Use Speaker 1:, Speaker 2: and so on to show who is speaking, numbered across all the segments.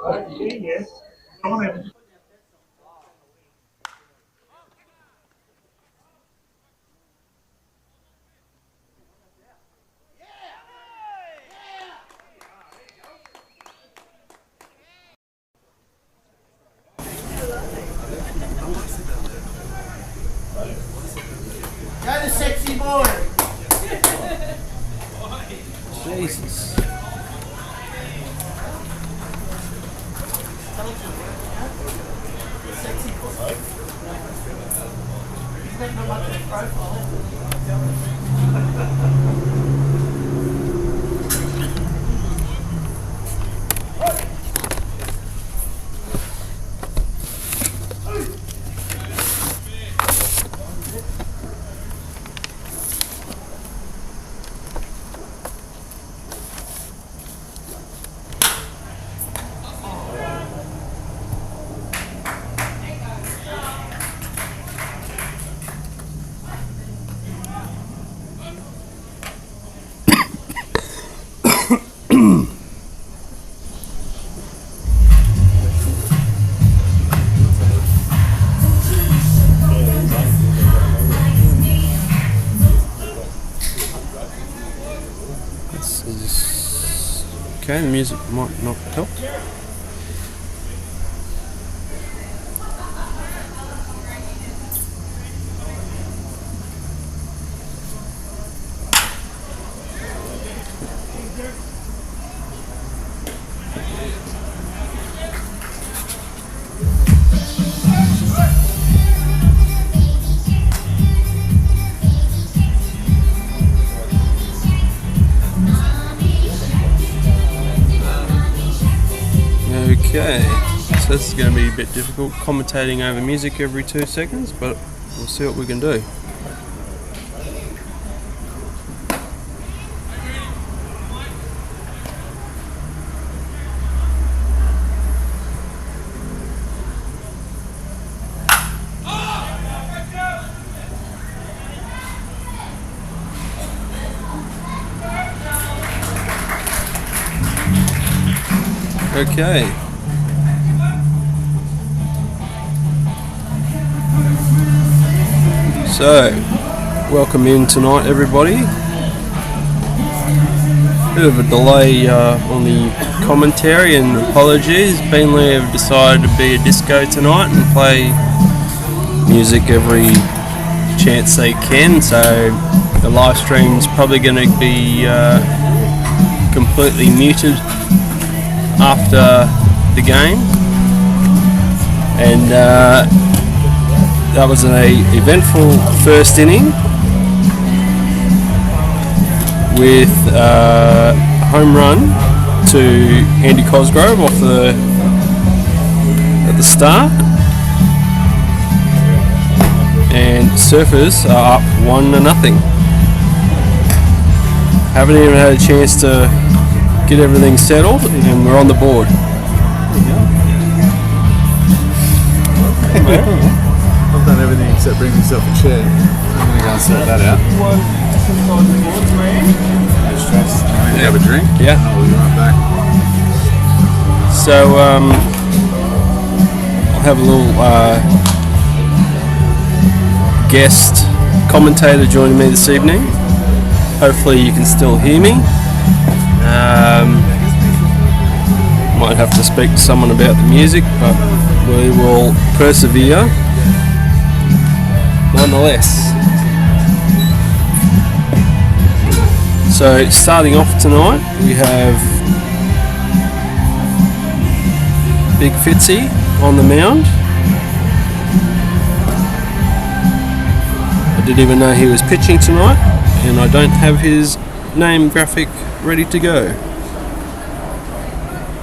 Speaker 1: Go the sexy boy!
Speaker 2: Jesus.
Speaker 1: Sexy boy. He's making a much of a profile.
Speaker 2: Okay, the music might not help. Okay, so this is going to be a bit difficult, commentating over music every 2 seconds, but we'll see what we can do. Okay. So, welcome in tonight, everybody. Bit of a delay on the commentary, and apologies. Beenleigh have decided to be a disco tonight and play music every chance they can. So, the live stream's probably going to be completely muted after the game, and that was an eventful first inning with a home run to Andy Cosgrove off at the start, and Surfers are up 1-0. Haven't even had a chance to get everything settled, and we're on the board.
Speaker 3: I've done everything except bring myself a chair. I'm going to go and sort that out. No stress. You have a drink?
Speaker 2: Yeah.
Speaker 3: I'll be right back.
Speaker 2: So I'll have a little guest commentator joining me this evening. Hopefully you can still hear me. Might have to speak to someone about the music, but we will persevere nonetheless. So starting off tonight, we have Big Fitzy on the mound. I didn't even know he was pitching tonight, and I don't have his name graphic ready to go.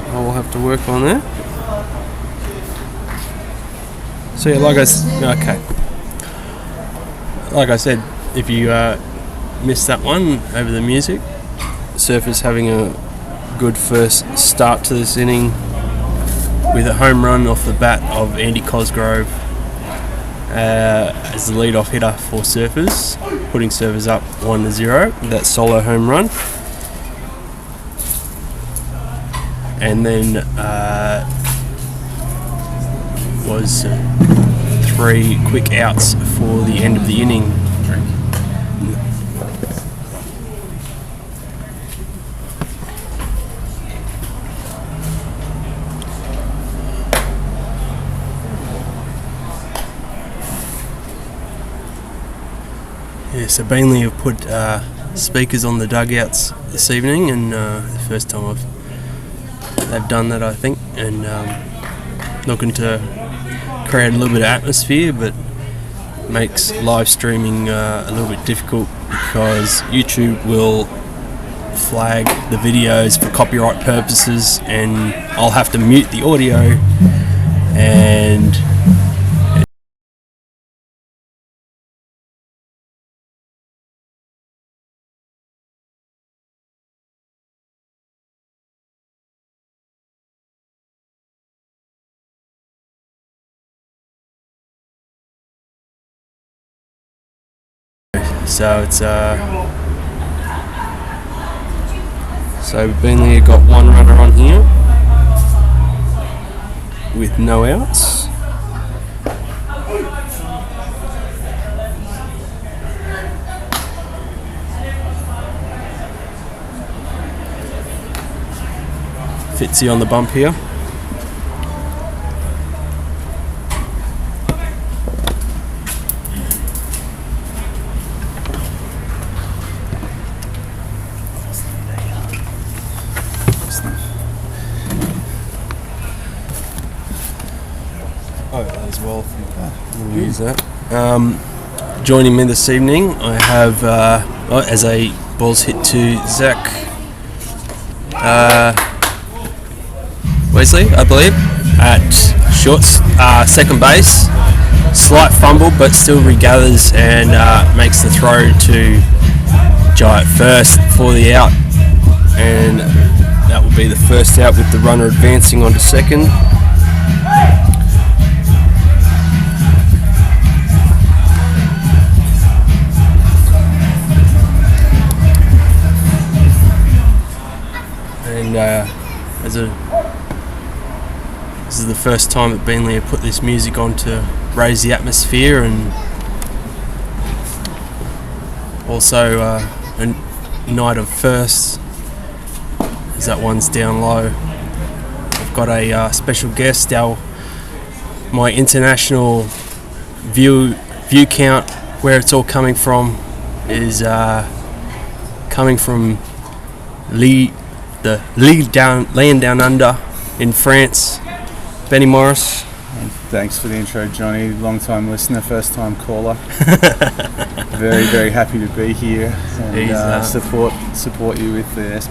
Speaker 2: I will have to work on that. So yeah, like I said, if you missed that one over the music, Surfers having a good first start to this inning with a home run off the bat of Andy Cosgrove as the lead-off hitter for Surfers, putting Surfers up 1-0 with that solo home run. And then was 3 quick outs for the end of the inning. Yeah, so Beenleigh have put speakers on the dugouts this evening, and the first time they've done that, I think, and looking to create a little bit of atmosphere, but makes live streaming a little bit difficult because YouTube will flag the videos for copyright purposes, and I'll have to mute the audio, and so it's so Beenleigh got 1 runner on here with no outs. Fitzy on the bump here. Oh, that as well. We'll use that. Joining me this evening, I have as a ball's hit to Zach Wesley, I believe, at second base. Slight fumble, but still regathers and makes the throw to Jai at first for the out, and that will be the first out with the runner advancing onto second. And this is the first time that Beenleigh have put this music on to raise the atmosphere, and also a night of firsts, as that one's down low. I've got a special guest. My international view count, where it's all coming from, is coming from Land Down Under in France. Benny Morris.
Speaker 3: Thanks for the intro, Johnny. Long-time listener, first-time caller. Very, very happy to be here and support you with the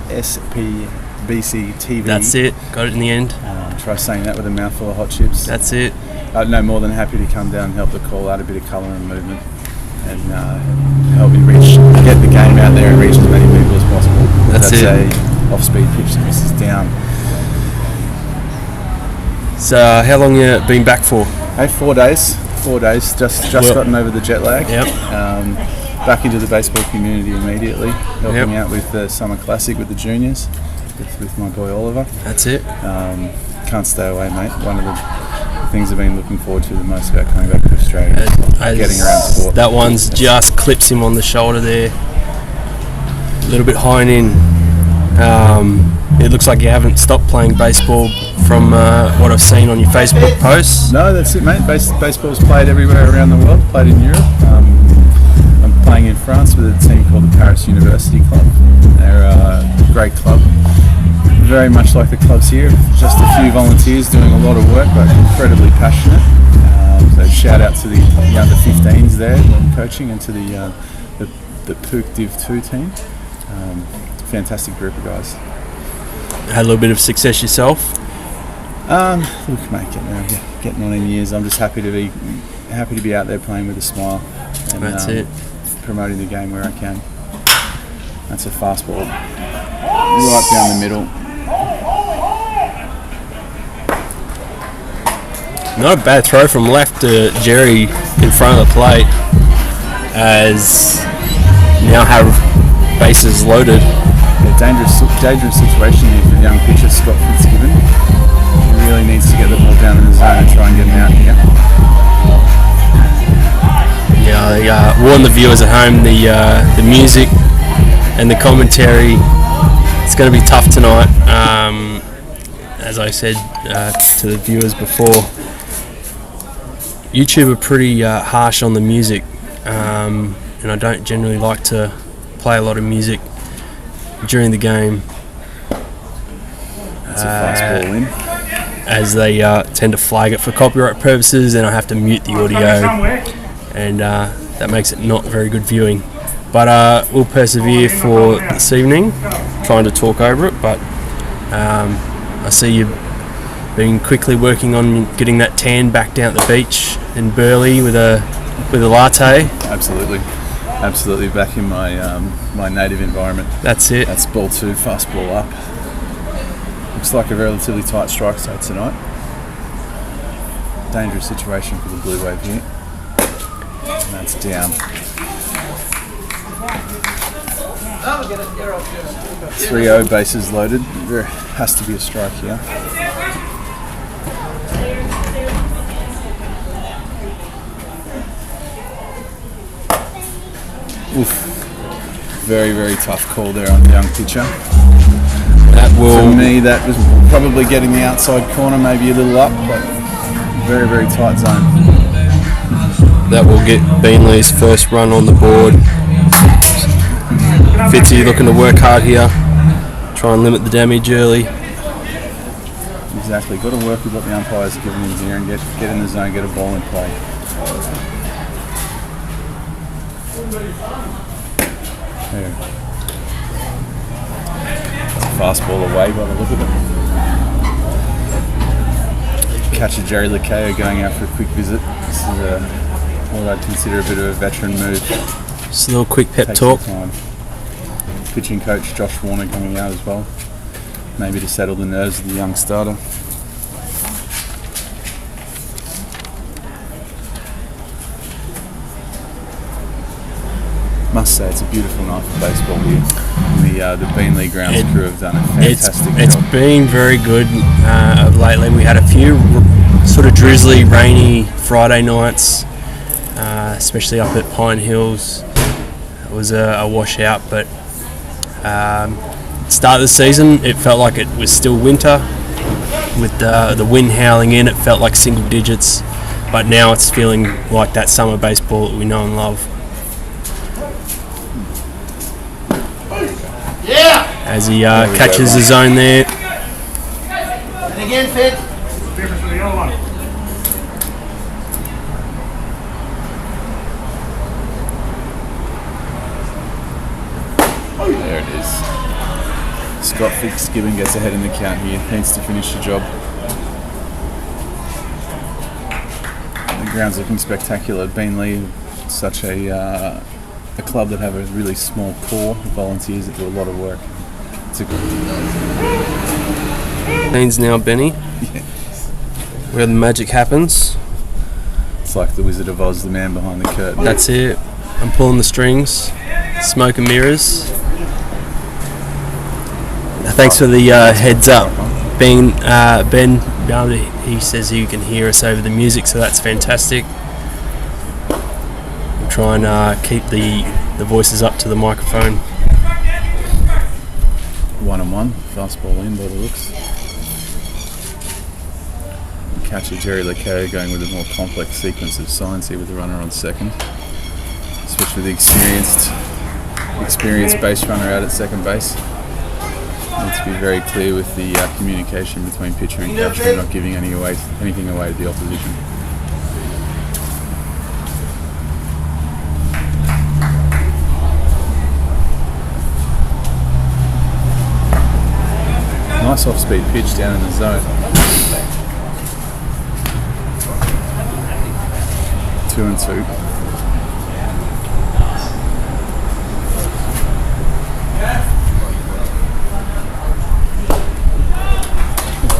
Speaker 3: SPBC TV.
Speaker 2: That's it. Got it in the end.
Speaker 3: Try saying that with a mouthful of hot chips.
Speaker 2: That's it.
Speaker 3: No, more than happy to come down and help the call out, a bit of colour and movement, and help you get the game out there and reach as many people as possible.
Speaker 2: That's it.
Speaker 3: A off-speed pitch that misses down.
Speaker 2: So how long you been back for?
Speaker 3: Hey, 4 days. 4 days. Just gotten over the jet lag.
Speaker 2: Yep.
Speaker 3: Back into the baseball community immediately, helping out with the Summer Classic with the juniors, with my boy Oliver.
Speaker 2: That's it.
Speaker 3: Can't stay away, mate. One of the things I've been looking forward to the most about coming back to Australia. Getting around sport.
Speaker 2: That one's just clips him on the shoulder there. A little bit high and in. It looks like you haven't stopped playing baseball from what I've seen on your Facebook posts.
Speaker 3: No, that's it, mate. Baseball's played everywhere around the world. Played in Europe. I'm playing in France with a team called the Paris University Club. They're a great club. Very much like the clubs here. Just a few volunteers doing a lot of work, but incredibly passionate. So shout out to the under 15s there I'm coaching, and to the POOC div1 team. Fantastic group of guys.
Speaker 2: Had a little bit of success yourself?
Speaker 3: Look, mate, getting on in years. I'm just happy to be out there playing with a smile. And,
Speaker 2: that's it.
Speaker 3: Promoting the game where I can. That's a fastball, right down the middle.
Speaker 2: Not a bad throw from left to Jerry in front of the plate, as now have bases loaded.
Speaker 3: Dangerous situation here for the young pitcher Scott Fitzgibbon. He really needs to get the ball down in the zone and try and get him out here.
Speaker 2: Yeah, I warn the viewers at home, the music and the commentary, it's going to be tough tonight. As I said to the viewers before, YouTube are pretty harsh on the music, and I don't generally like to play a lot of music during the game.
Speaker 3: That's a fast ball in.
Speaker 2: As they tend to flag it for copyright purposes, and I have to mute the audio, and that makes it not very good viewing. But we'll persevere for this evening, trying to talk over it. But I see you've been quickly working on getting that tan back down at the beach in Beenleigh with a latte.
Speaker 3: Absolutely back in my my native environment.
Speaker 2: That's it.
Speaker 3: That's ball 2, fast ball up. Looks like a relatively tight strike zone tonight. Dangerous situation for the Bluewave here. And that's down. 3-0, bases loaded. There has to be a strike here. Oof. Very, very tough call there on the young pitcher. For me, that was probably getting the outside corner, maybe a little up, but very, very tight zone.
Speaker 2: That will get Beenleigh's first run on the board. Fitzy looking to work hard here, try and limit the damage early.
Speaker 3: Exactly, got to work with what the umpire's giving him here and get in the zone, get a ball in play. There. Fast ball away by the look of it. Catcher Jerry Lakeo going out for a quick visit. This is what I'd consider a bit of a veteran move.
Speaker 2: Just a little quick pep
Speaker 3: Takes
Speaker 2: talk.
Speaker 3: some time. Pitching coach Josh Warner coming out as well, maybe to settle the nerves of the young starter. Must say it's a beautiful night for baseball here. The Beenleigh grounds crew have done a fantastic job.
Speaker 2: It's been very good lately. We had a few sort of drizzly, rainy Friday nights, especially up at Pine Hills. It was a washout, but start of the season, it felt like it was still winter. With the wind howling in, it felt like single digits, but now it's feeling like that summer baseball that we know and love. As he catches his zone there.
Speaker 1: And again, Fed.
Speaker 3: There it is. Scott Fitzgibbon gets ahead in the count here. Needs to finish the job. The ground's looking spectacular. Beenleigh, such a club that have a really small core of volunteers that do a lot of work. It's a good.
Speaker 2: Means now, Benny.
Speaker 3: Yes.
Speaker 2: Where the magic happens.
Speaker 3: It's like the Wizard of Oz, the man behind the curtain.
Speaker 2: That's it. I'm pulling the strings. Smoke and mirrors. Thanks for the heads up. Ben, he says he can hear us over the music, so that's fantastic. We'll try and keep the voices up to the microphone.
Speaker 3: 1-1, fastball in by the looks. Catcher Jerry Lakeo going with a more complex sequence of signs here with the runner on second. Switch with the experienced base runner out at second base. Need to be very clear with the communication between pitcher and catcher, not giving anything away to the opposition. Nice off-speed pitch down in the zone. 2-2.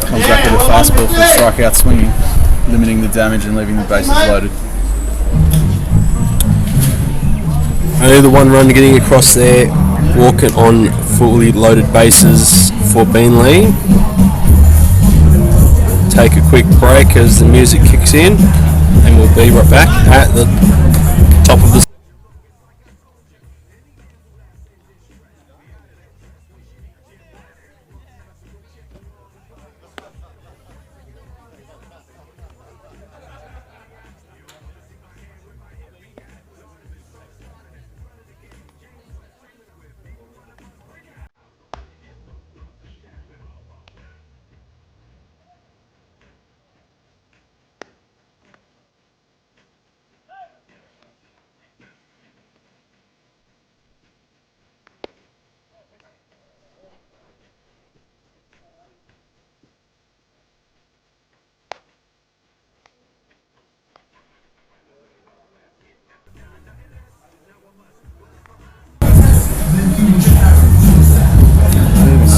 Speaker 3: Comes back with a fastball for a strikeout swinging, limiting the damage and leaving the bases loaded.
Speaker 2: Only the one run getting across there, walking on fully loaded bases for Beenleigh. take a quick break as the music kicks in, and we'll be right back at the top of the.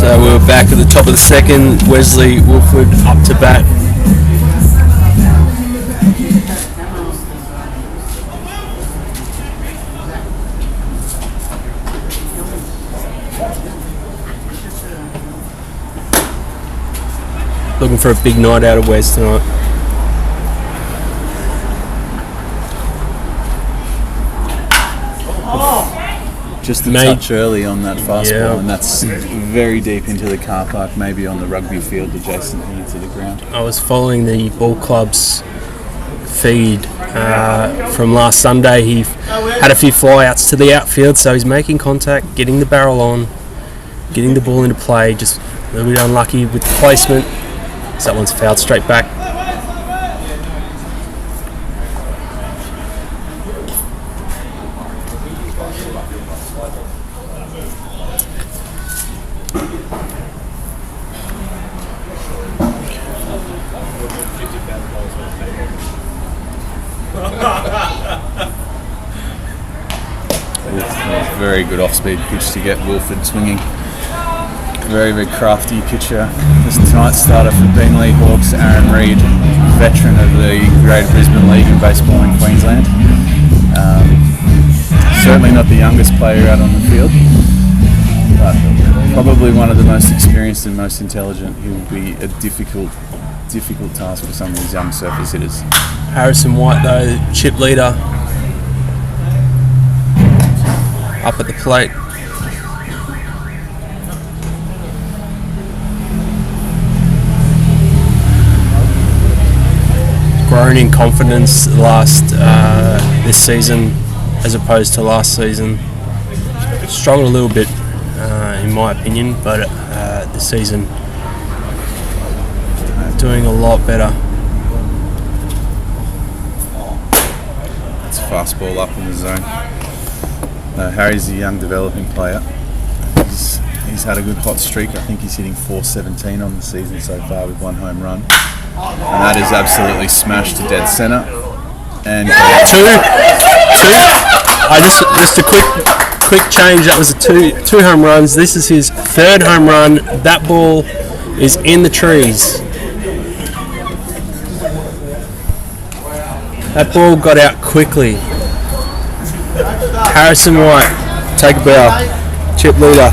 Speaker 2: So we're back at the top of the second. Wesley Wolford up to bat. Looking for a big night out of Wes tonight.
Speaker 3: Just a touch early on that fastball, and that's very deep into the car park, maybe on the rugby field adjacent here to the ground.
Speaker 2: I was following the ball club's feed from last Sunday. He had a few flyouts to the outfield, so he's making contact, getting the barrel on, getting the ball into play, just a little bit unlucky with the placement. So that one's fouled straight back.
Speaker 3: Very good off-speed pitch to get Wilford swinging. Very, very crafty pitcher. This tonight's starter for Beenleigh Hawks, Aaron Reid, veteran of the Greater Brisbane League in baseball in Queensland. Certainly not the youngest player out on the field, but probably one of the most experienced and most intelligent. He will be a difficult task for some of these young surface hitters.
Speaker 2: Harrison White, though, chip leader, up at the plate. Grown in confidence this season as opposed to last season. Struggled a little bit in my opinion, but this season doing a lot better.
Speaker 3: It's a fastball up in the zone. Harry's a young developing player. He's had a good hot streak. I think he's hitting .417 on the season so far with one home run. And that is absolutely smashed to dead centre. And
Speaker 2: two. Just a quick change. That was two home runs. This is his third home run. That ball is in the trees. That ball got out quickly. Harrison White, take a bow. Chip leader.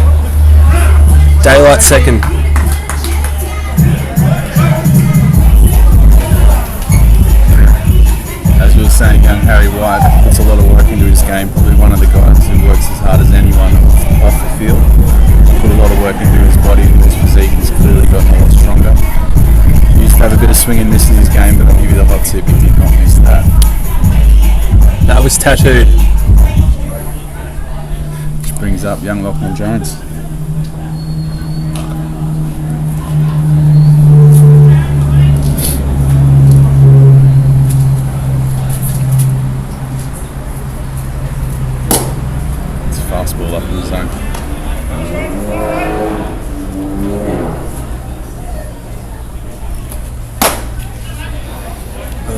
Speaker 2: Daylight second.
Speaker 3: As we were saying, young Harry White puts a lot of work into his game. Probably one of the guys who works as hard as anyone off the field. Put a lot of work into his body, into his physique. He's clearly gotten a lot stronger. He used to have a bit of swing and miss in his game, but I'll give you the hot tip. He did not miss that.
Speaker 2: That was tattooed.
Speaker 3: Which brings up young Lachlan Jones. It's a fastball up in the zone.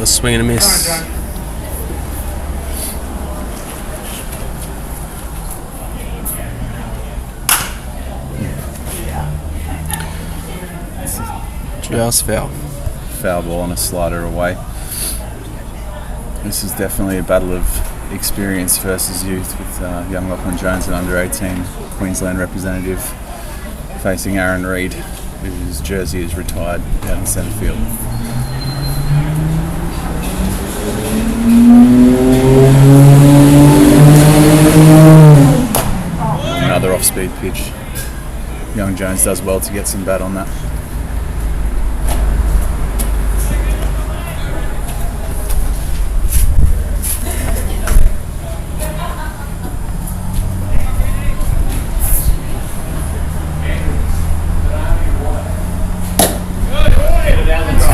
Speaker 2: A swing and a miss. Just foul.
Speaker 3: Foul ball on a slider away. This is definitely a battle of experience versus youth with young Lachlan Jones, an under-18 Queensland representative, facing Aaron Reid, His jersey is retired down in centre field. Another off-speed pitch. Young Jones does well to get some bat on that.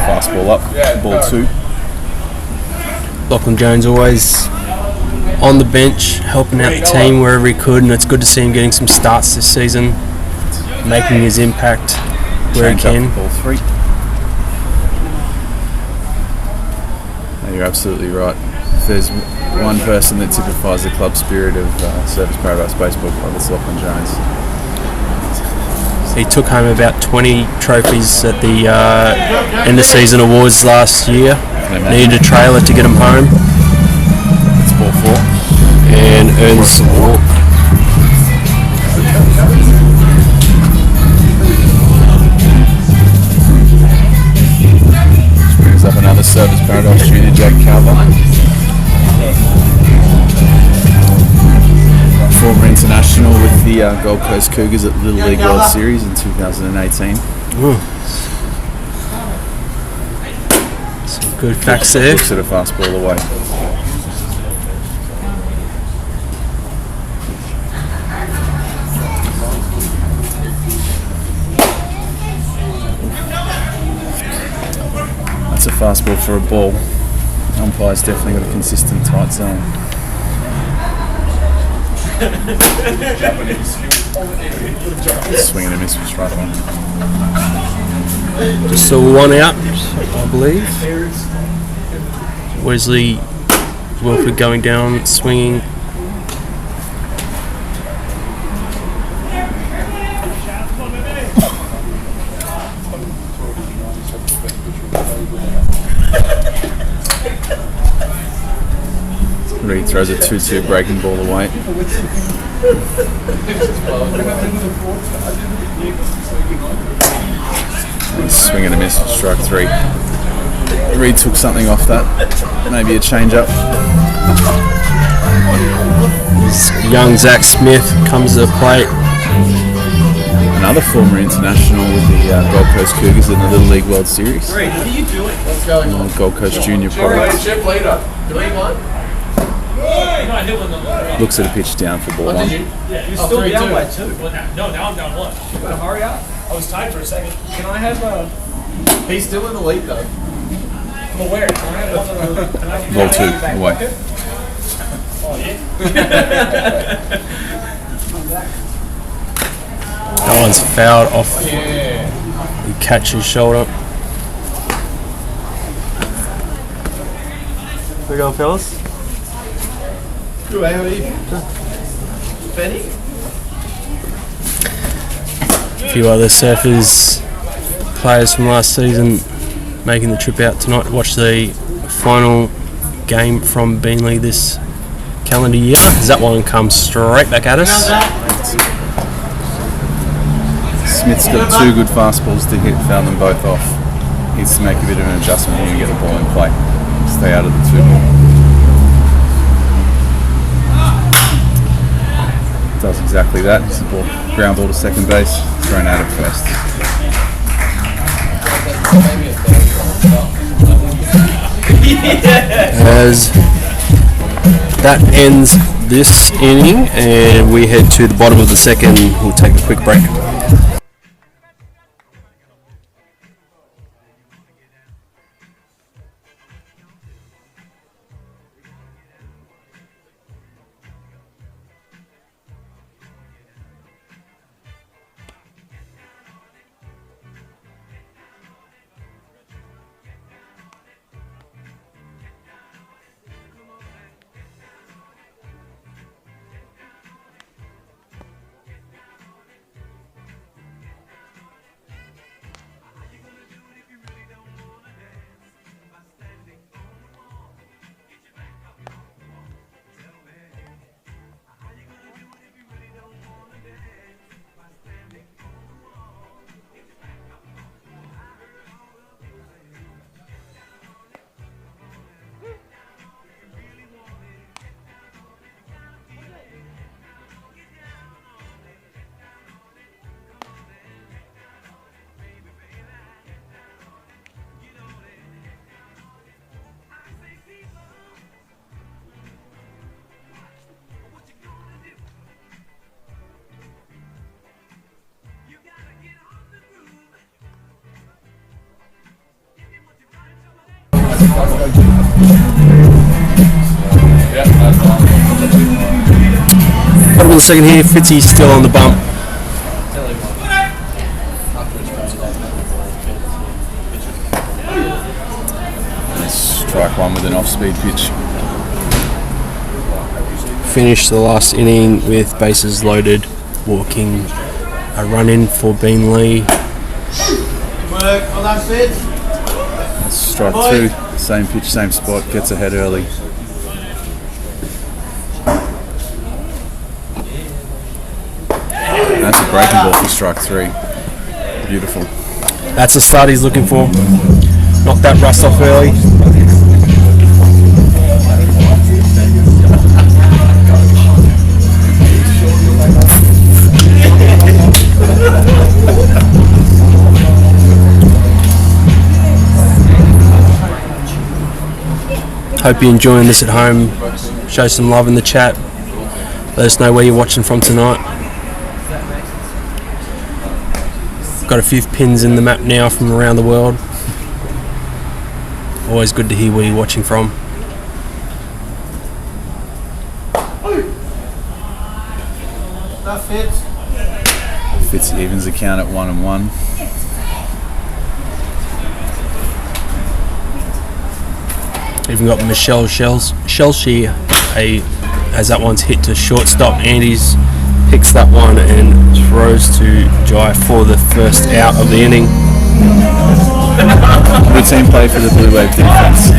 Speaker 3: Fastball up, ball 2.
Speaker 2: Lachlan Jones always on the bench, helping out the team wherever he could, and it's good to see him getting some starts this season, making his impact where he can.
Speaker 3: Ball 3. No, you're absolutely right. If there's one person that typifies the club spirit of Surfers Paradise Baseball Club, it's Lachlan Jones.
Speaker 2: He took home about 20 trophies at the end of season awards last year. Needed a trailer to get him home.
Speaker 3: It's ball 4.
Speaker 2: And earns the walk.
Speaker 3: Which brings up another Surfers Paradise junior, Jack Calvin. Former international with the Gold Coast Cougars at Little League World Series in 2018.
Speaker 2: Some good facts there.
Speaker 3: Looks at a fastball away. That's a fastball for a ball. Umpire's definitely got a consistent tight zone. Swing and a miss was right on.
Speaker 2: Just saw one out, I believe. Wesley Wilford going down, swinging.
Speaker 3: Reed throws a 2-2 breaking ball away. Swing and a miss, strike 3. Reed took something off that. Maybe a change up.
Speaker 2: Young Zach Smith comes to the plate.
Speaker 3: Another former international with the Gold Coast Cougars in the Little League World Series.
Speaker 1: What are you doing? What's going on?
Speaker 3: Gold Coast Junior product.
Speaker 1: Chip later. 3-1.
Speaker 3: Looks at a pitch down for ball 1.
Speaker 4: Yeah, you're still down by 2. Well, no, now I'm down 1. You gotta hurry up. I was tied for a second. Can I have a...
Speaker 1: He's still in the lead though.
Speaker 4: I'm aware. Can I have one of the... Can I have
Speaker 3: Ball 2 away.
Speaker 4: Oh, yeah?
Speaker 2: That one's fouled off. He catches his shoulder. We go, fellas.
Speaker 1: Good, how are you? Benny?
Speaker 2: A few other Surfers players from last season making the trip out tonight to watch the final game from Beenleigh this calendar year. As that one comes straight back at us.
Speaker 3: Smith's got 2 good fastballs to hit, found them both off. Needs to make a bit of an adjustment here and get the ball in play. Stay out of the 2-ball. Does exactly that. It's a ball, ground ball to second base, thrown out at first.
Speaker 2: As that ends this inning, and we head to the bottom of the second. We'll take a quick break. Bottom of the second here, Fitzy's still on the bump.
Speaker 3: Strike one with an off-speed pitch.
Speaker 2: Finished the last inning with bases loaded, walking a run in for Beenleigh.
Speaker 1: Work on that fit.
Speaker 3: That's strike two. Same pitch, same spot. Gets ahead early. That's a breaking ball for strike three. Beautiful.
Speaker 2: That's the start he's looking for. Knock that rust off early. Hope you're enjoying this at home. Show some love in the chat. Let us know where you're watching from tonight. Got a few pins in the map now from around the world. Always good to hear where you're watching from.
Speaker 1: That fits.
Speaker 3: Fitz evens account at 1-1.
Speaker 2: Even got Michelle Shellshire as that one's hit to shortstop. Andy's picks that one and throws to Jai for the first out of the inning.
Speaker 3: Good team play for the Bluewave defense.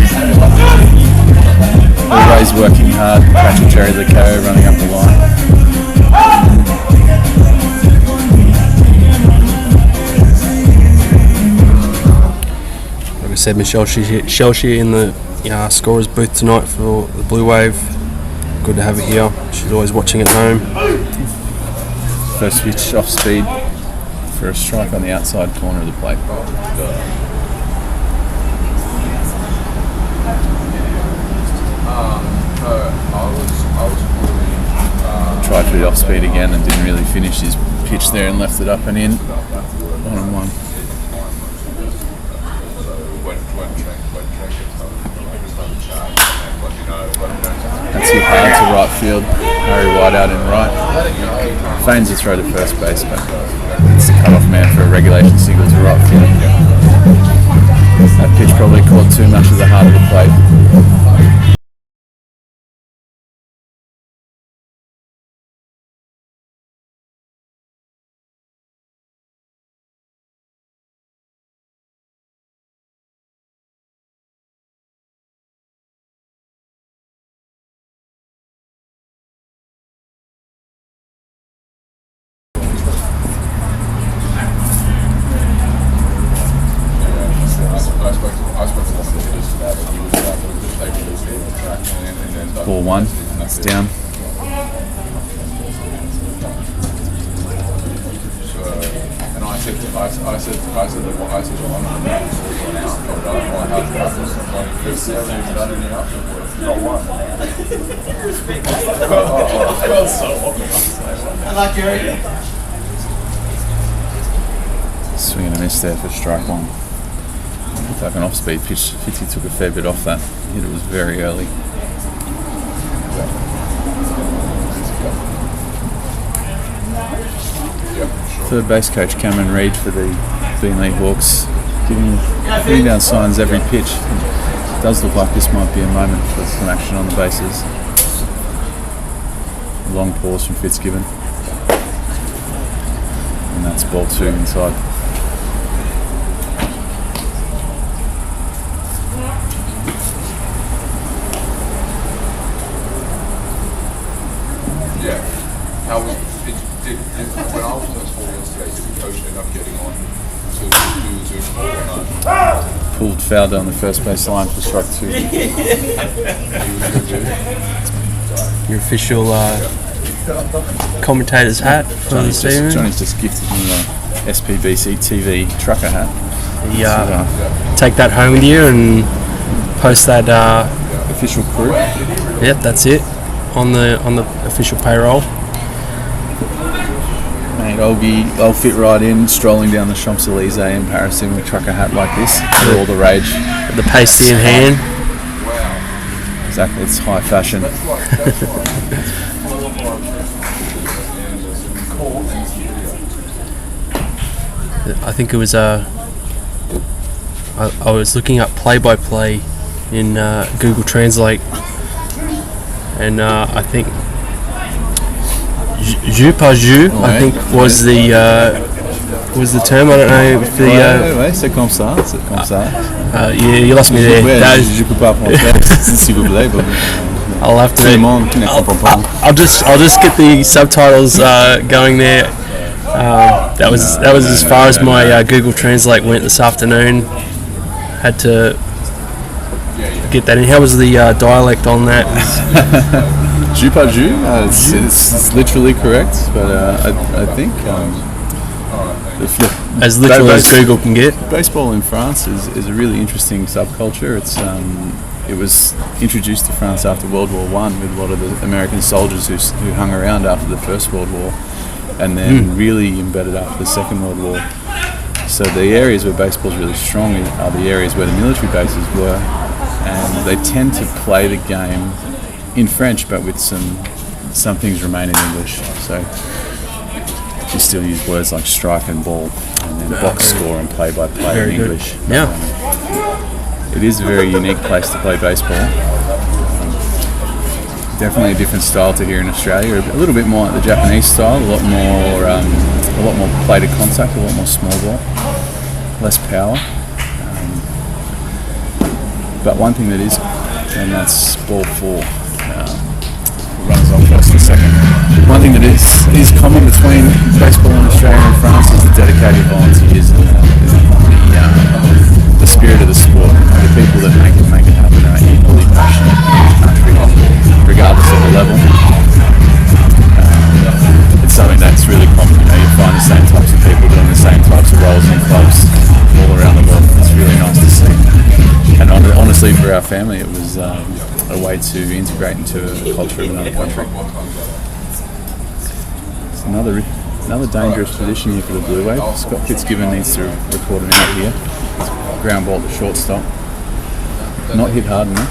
Speaker 3: Always working hard. Patrick Jerry the KO running up the line.
Speaker 2: Like I said, Michelle Shellshire in the scorer's booth tonight for the Bluewave. Good to have her here. She's always watching at home.
Speaker 3: First pitch off speed for a strike on the outside corner of the plate. Tried for the off speed again and didn't really finish his pitch there and left it up and in. 1-1. That's hit hard to right field. Harry White out in right. Feigns a throw to first base, but it's the cut-off man for a regulation single to right field. That pitch probably caught too much of the heart of the plate. Ball one, that's down.
Speaker 5: And I said to one of them
Speaker 1: I like Jerry.
Speaker 3: Swing and a miss there for strike one. Looked like an off-speed pitch. Fitzy took a fair bit off that. Hit it was very early. Third base coach Cameron Reid for the Beenleigh Hawks, giving down signs every pitch. It does look like this might be a moment for some action on the bases. A long pause from Fitzgibbon. And that's ball two inside.
Speaker 5: Yeah. How was did when I was on this call yesterday, did the coach end up getting on to do the Zoom call or not?
Speaker 3: Pulled foul down the first base line for strike two.
Speaker 5: He was good too.
Speaker 2: Your official commentator's hat for this evening.
Speaker 3: Johnny's just gifted me a SPBC TV trucker hat.
Speaker 2: Yeah, take that home with you and post that.
Speaker 3: Official crew.
Speaker 2: Yep, that's it on the official payroll.
Speaker 3: And mate. I'll fit right in, strolling down the Champs-Elysees in Paris in a trucker hat like this. They're all the rage.
Speaker 2: The pasty in hand.
Speaker 3: Exactly, it's high fashion.
Speaker 2: I think it was I was looking up play-by-play in Google Translate, and I think jeu pas jeu, I think was the term. I don't know if the
Speaker 3: Ouais, c'est comme ça.
Speaker 2: you lost me there. That is-
Speaker 3: Je peux pas français, s'il vous plaît.
Speaker 2: I'll have
Speaker 3: Tout le
Speaker 2: to.
Speaker 3: monde qui ne comprend pas.
Speaker 2: I'll just get the subtitles going there. That was as far as my Google Translate went this afternoon. Had to get that in. How was the dialect on that?
Speaker 3: Jus pas jus, it's literally correct, but I think
Speaker 2: As literal as Google can get.
Speaker 3: baseball in France is a really interesting subculture. It was introduced to France after World War I with a lot of the American soldiers who hung around after the First World War, and then really embedded after the Second World War. So the areas where baseball is really strong are the areas where the military bases were, and they tend to play the game in French, but with some things remain in English. So you still use words like strike and ball, and then box score and play-by-play in
Speaker 2: Very good.
Speaker 3: English.
Speaker 2: Yeah.
Speaker 3: It is a very unique place to play baseball. Definitely a different style to here in Australia. A little bit more like the Japanese style. A lot more play to contact. A lot more small ball. Less power. But one thing that is, and that's ball four. Runs on first and second. One thing that is common between baseball in Australia and France is the dedicated volunteers and the spirit of the sport. The people that make it happen are equally passionate in each country, regardless of the level. It's something that's really common. You find the same types of people doing the same types of roles in clubs all around the world. It's really nice to see. And honestly, for our family, it was a way to integrate into the culture of another country. It's another dangerous position here for the Bluewave. Scott Fitzgibbon needs to record an out here. Ground ball to shortstop. Not hit hard enough.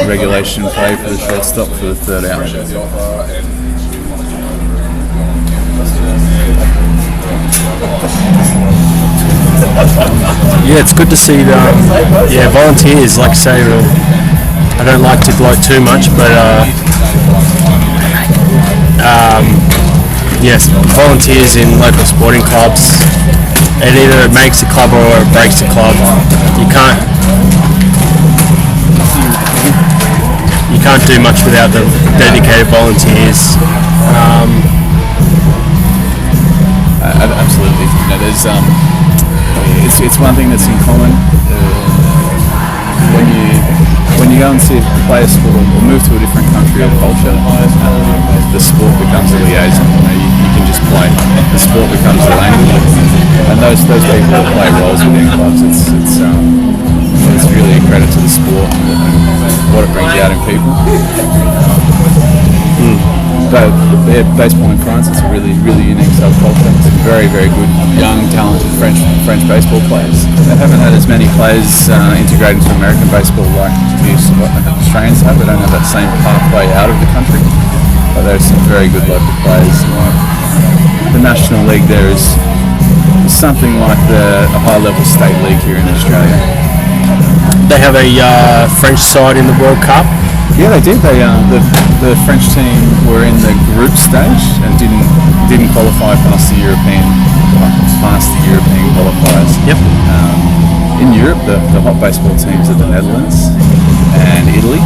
Speaker 3: Regulation play for the shortstop for the third out.
Speaker 2: Yeah, it's good to see volunteers, like I say. I don't like to gloat too much, but yes, volunteers in local sporting clubs. It either makes a club or it breaks a club. You can't do much without the dedicated volunteers.
Speaker 3: Absolutely. There's it's one thing that's in common. When you go and play a sport or move to a different country or culture, the sport becomes a liaison. You can just play. The sport becomes the language, and those people that play roles within clubs, it's really a credit to the sport and what it brings out in people. But baseball in France, it's a really unique subculture. Some very good, young, talented French baseball players. They haven't had as many players integrated into American baseball like the Australians have. They don't have that same pathway out of the country. But there's some very good local players. The National League there is something like a high-level state league here in Australia.
Speaker 2: They have a French side in the World Cup.
Speaker 3: Yeah, they did. The French team were in the group stage and didn't qualify past the European qualifiers.
Speaker 2: Yep.
Speaker 3: In Europe, the hot baseball teams are the Netherlands and Italy.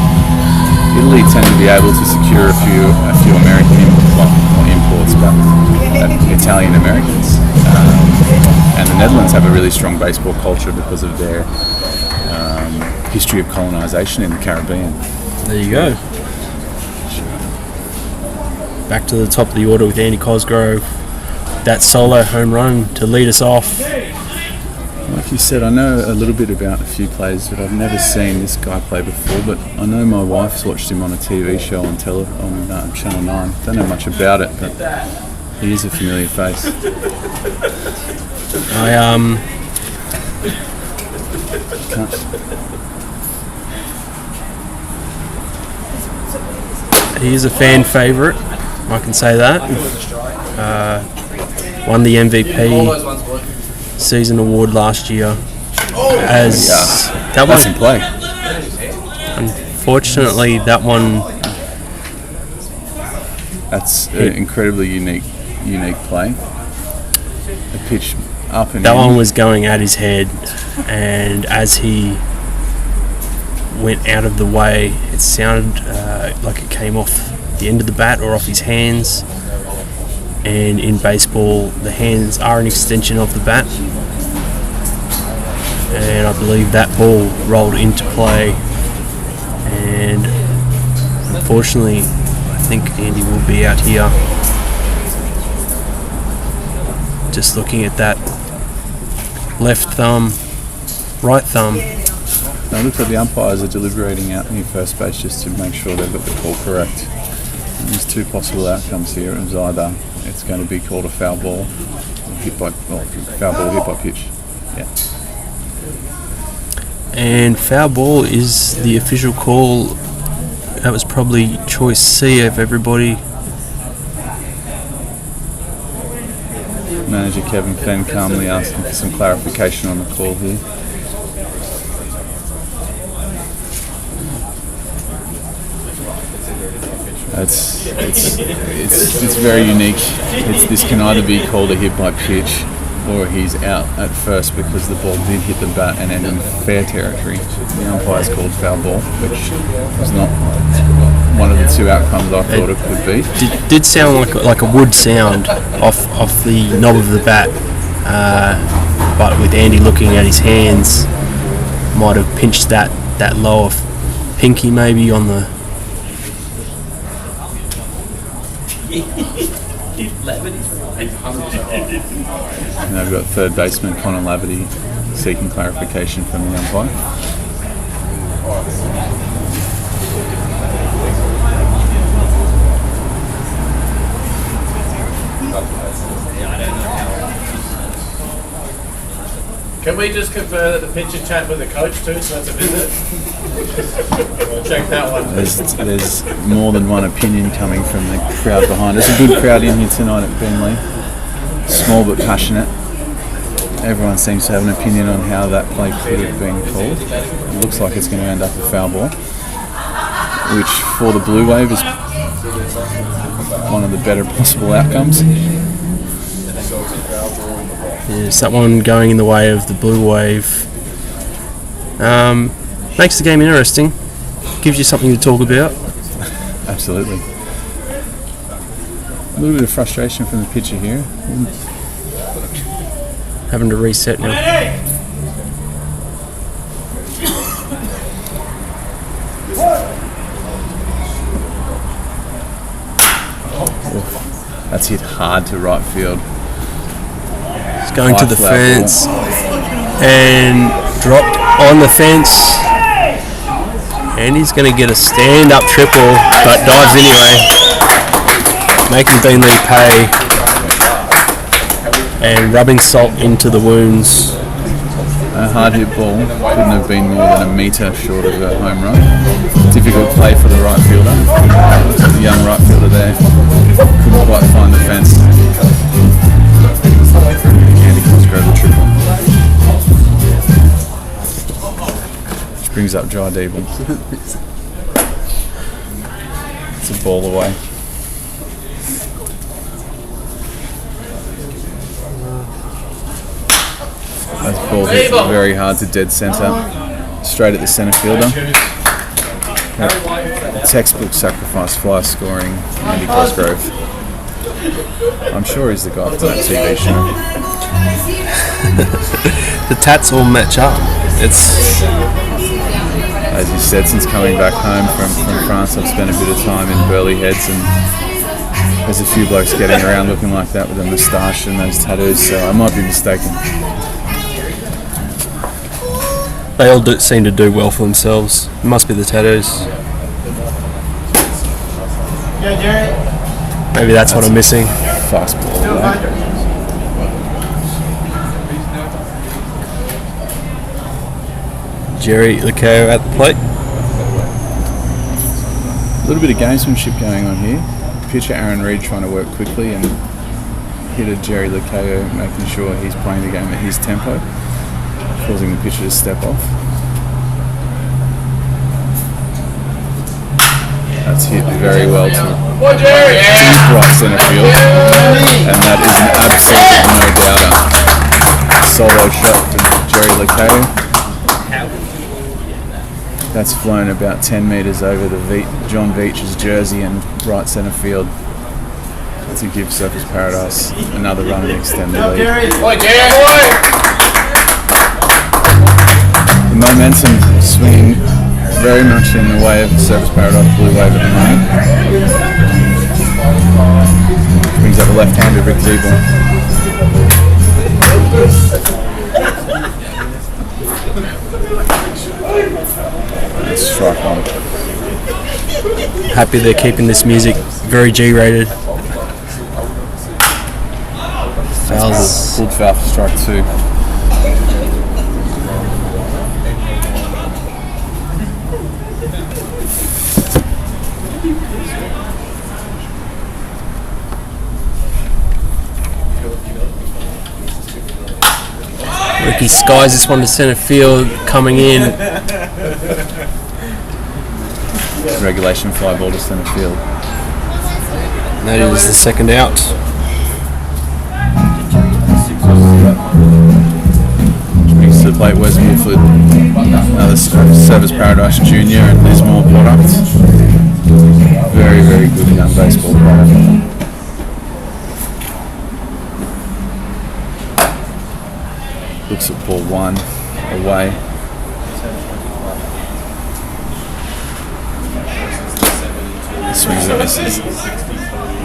Speaker 3: Italy tend to be able to secure a few American imports, but Italian Americans. And the Netherlands have a really strong baseball culture because of their history of colonisation in the Caribbean.
Speaker 2: There you go. Back to the top of the order with Andy Cosgrove. That solo home run to lead us off.
Speaker 3: Like you said, I know a little bit about a few players, but I've never seen this guy play before. But I know my wife's watched him on a TV show on Channel 9. Don't know much about it, but he is a familiar face.
Speaker 2: He is a fan favourite, I can say that. Won the MVP season award last year. As that
Speaker 3: That's in
Speaker 2: one,
Speaker 3: play.
Speaker 2: unfortunately, that one.
Speaker 3: That's an incredibly unique play. The pitch up and
Speaker 2: That
Speaker 3: in.
Speaker 2: one was going at his head, and as he went out of the way, it sounded like it came off the end of the bat or off his hands. And in baseball, the hands are an extension of the bat. And I believe that ball rolled into play. And unfortunately, I think Andy will be out here. Just looking at that left thumb, right thumb.
Speaker 3: Now, it looks like the umpires are deliberating out near first base just to make sure they've got the call correct. And there's two possible outcomes here. It was either it's going to be called a foul ball, foul ball hit by pitch. Yeah.
Speaker 2: And foul ball is the official call. That was probably choice C of everybody.
Speaker 3: Manager Kevin Fenn calmly asking for some clarification on the call here. It's very unique. This can either be called a hit by pitch, or he's out at first because the ball did hit the bat and ended in fair territory. The umpire's called foul ball, which is not one of the two outcomes I thought it could be.
Speaker 2: Did sound like a wood sound off the knob of the bat, but with Andy looking at his hands, might have pinched that lower pinky maybe on the.
Speaker 3: And they've got third baseman Connor Laverty seeking clarification from the umpire.
Speaker 4: Can we just confirm that the pitcher chat with the coach too, so that's a visit? We'll check that one.
Speaker 3: There's more than one opinion coming from the crowd behind us. There's a good crowd in here tonight at Beenleigh. Small but passionate. Everyone seems to have an opinion on how that play could have been called. It looks like it's going to end up a foul ball, which for the Bluewave is one of the better possible outcomes.
Speaker 2: Is that one going in the way of the Bluewave? Makes the game interesting. Gives you something to talk about.
Speaker 3: Absolutely. A little bit of frustration from the pitcher here.
Speaker 2: Having to reset now.
Speaker 3: That's hit hard to right field.
Speaker 2: It's going to the
Speaker 3: Flat
Speaker 2: fence and dropped on the fence. And he's going to get a stand-up triple, but dives anyway, making Beenleigh pay and rubbing salt into the wounds.
Speaker 3: A hard hit ball couldn't have been more than a metre short of a home run. Difficult play for the right fielder. The young right fielder there couldn't quite find the fence. Andy Cosgrove the triple. Which brings up Dry Deeble. It's a ball away. That ball hit very hard to dead centre, straight at the centre fielder. Textbook sacrifice fly scoring Andy Cosgrove. I'm sure he's the guy for that TV show.
Speaker 2: The tats all match up. It's
Speaker 3: As you said, since coming back home from France, I've spent a bit of time in Burleigh Heads, and there's a few blokes getting around looking like that with a moustache and those tattoos, so I might be mistaken.
Speaker 2: They all seem to do well for themselves. It must be the tattoos.
Speaker 1: Yeah, Jerry.
Speaker 2: Maybe that's what I'm missing.
Speaker 3: Fast ball.
Speaker 1: Still
Speaker 3: Right?
Speaker 1: under.
Speaker 2: Jerry Licao at the plate.
Speaker 3: A little bit of gamesmanship going on here. Pitcher Aaron Reid trying to work quickly, and hitter Jerry Licao making sure he's playing the game at his tempo, causing the pitcher to step off. That's hit very well to deep right centre field, and that is an absolute no-doubter. Solo shot to Jerry Licao. That's flown about 10 metres over the John Veach's jersey and right centre field to give Surfers Paradise another run and extend the lead.
Speaker 1: Jerry.
Speaker 3: The momentum swinging very much in the way of Surfers Paradise Bluewave at the moment. Brings up the left-hander Rick Zeeble. Strike one.
Speaker 2: Happy they're keeping this music very G-rated. Fouls.
Speaker 3: Pulled foul for strike two.
Speaker 2: Ricky skies this one to centre field, coming in.
Speaker 3: Regulation fly ball to centre field.
Speaker 2: That is the second out.
Speaker 3: Brings to the plate Wes Wolford, another Surfers Paradise Junior and Lismore product. Very, very good young baseball player. Looks at ball one, away. Swings and misses.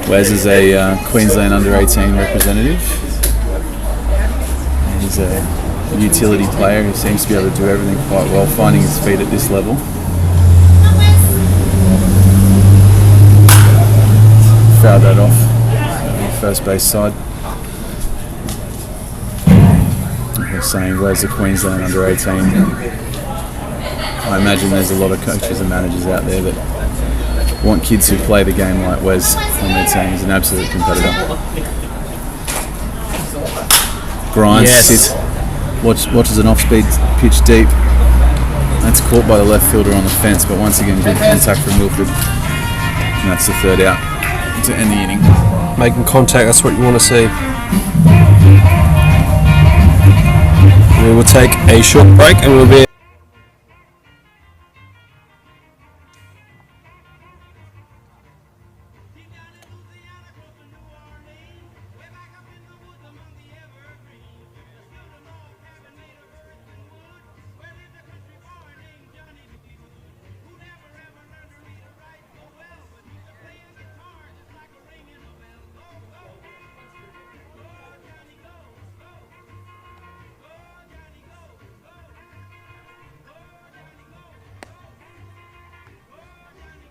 Speaker 3: Wes is a Queensland under-18 representative. He's a utility player who seems to be able to do everything quite well, finding his feet at this level. Fouled that off on the first base side. We're saying, where's the Queensland under-18? I imagine there's a lot of coaches and managers out there that want kids who play the game like Wes on their team. He's an absolute competitor. Grinds,
Speaker 2: Yes.
Speaker 3: watches an off-speed pitch deep. That's caught by the left fielder on the fence, but once again, good contact from Wilfred. And that's the third out to end the inning.
Speaker 2: Making contact, that's what you want to see. We will take a short break and we'll be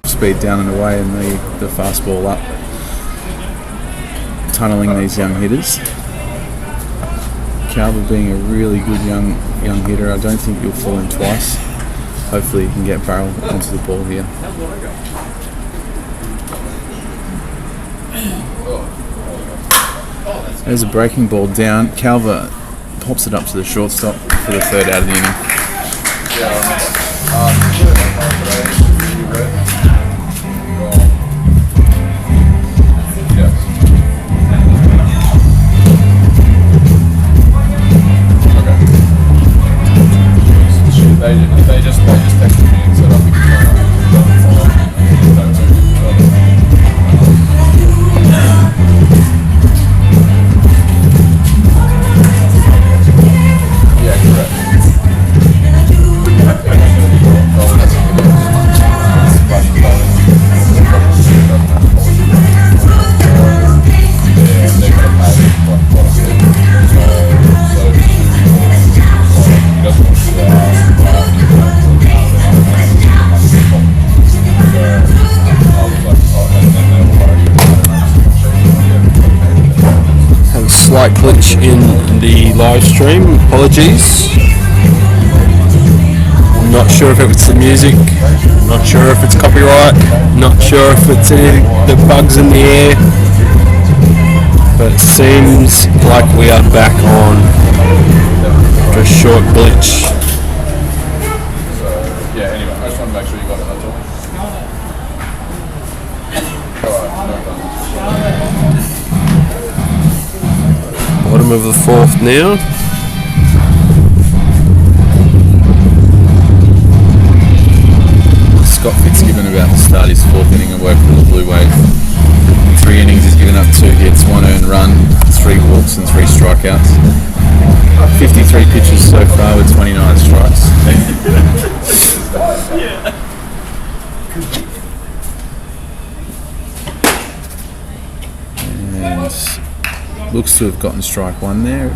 Speaker 3: speed down and away and the fastball up, tunnelling these young hitters. Calver being a really good young hitter, I don't think you'll fool him twice. Hopefully he can get barrel onto the ball here. There's a breaking ball down. Calver pops it up to the shortstop for the third out of the inning.
Speaker 5: They just texted me and said I'll be Yeah, correct.
Speaker 2: live stream. Apologies. I'm not sure if it was the music. Not sure if it's copyright. Not sure if it's any the bugs in the air. But it seems like we are back on. After a short glitch.
Speaker 5: Yeah, anyway, I just want to make sure you got it, that's all.
Speaker 2: Bottom of the fourth now.
Speaker 3: Scott Fitzgibbon about to start his fourth inning of work for the Bluewave. In 3 innings he's given up 2 hits, 1 earned run, 3 walks and 3 strikeouts. 53 pitches so far with 29 strikes. And looks to have gotten strike 1 there.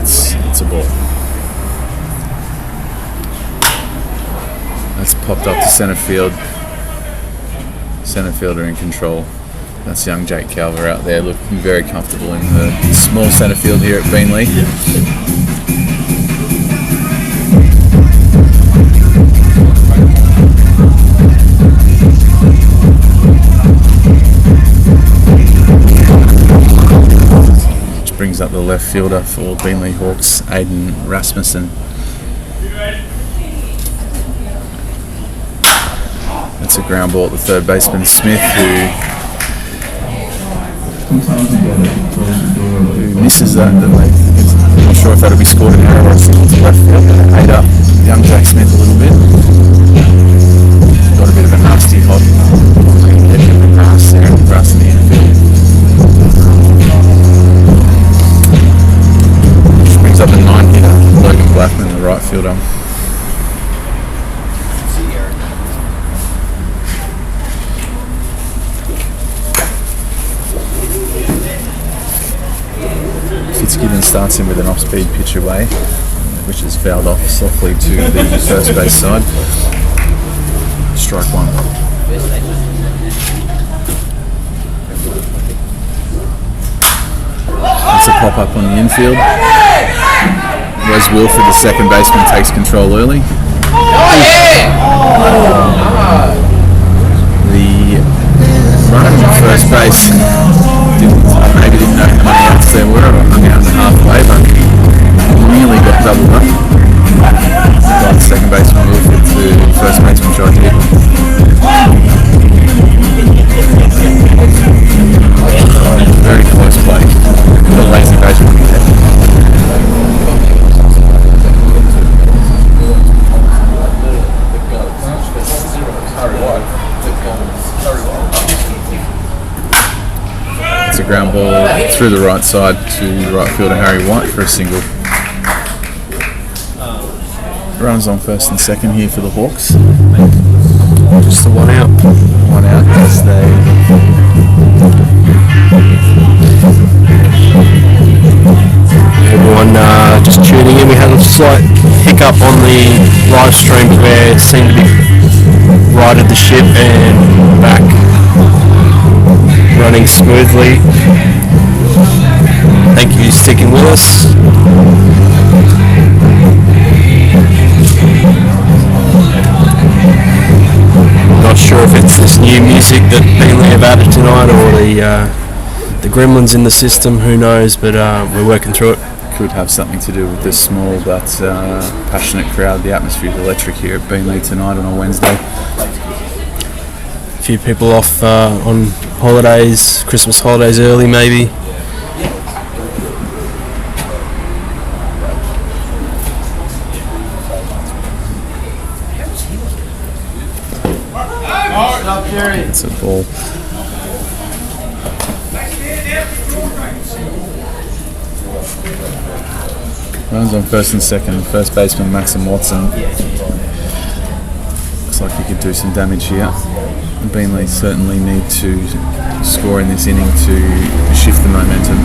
Speaker 3: It's a ball. That's popped up to centre field. Centre fielder in control. That's young Jake Calver out there looking very comfortable in the small centre field here at Beenleigh. Which brings up the left fielder for Beenleigh Hawks, Aidan Rasmussen. That's a ground ball at the third baseman Smith, who misses that. I'm not sure if that'll be scored in error or a single to left field. Ate up young Jack Smith a little bit. Got a bit of a nasty hot edge of the grass there, the grass in the infield. Which brings up a 9-hitter, Logan Blackman, the right fielder. Fitzgibbon starts him with an off-speed pitch away, which is fouled off softly to the first base side. Strike 1. That's a pop-up on the infield. Wes Wilford, the second baseman, takes control early. The runner from first base maybe didn't know how many outs there were, or hung out to halfway, but nearly got doubled up. By the second baseman Wilford to first baseman tried to hit him. Very close play. The lazy baseman there. It's a ground ball through the right side to right fielder Harry White for a single. Runs on first and second here for the Hawks.
Speaker 2: Just the 1 out.
Speaker 3: 1 out as they
Speaker 2: Everyone just tuning in. We had a slight hiccup on the live stream where it seemed to be righted the ship and back running smoothly. Thank you for sticking with us. Not sure if it's this new music that Beenleigh have added tonight or the gremlins in the system, who knows, but we're working through it.
Speaker 3: could have something to do with this small but passionate crowd. The atmosphere is electric here at Beenleigh tonight on a Wednesday.
Speaker 2: A few people off on holidays, Christmas holidays early maybe.
Speaker 3: It's a ball. Runs on first and second. First baseman Maxim Watson. Looks like he could do some damage here. Beenleigh certainly need to score in this inning to shift the momentum.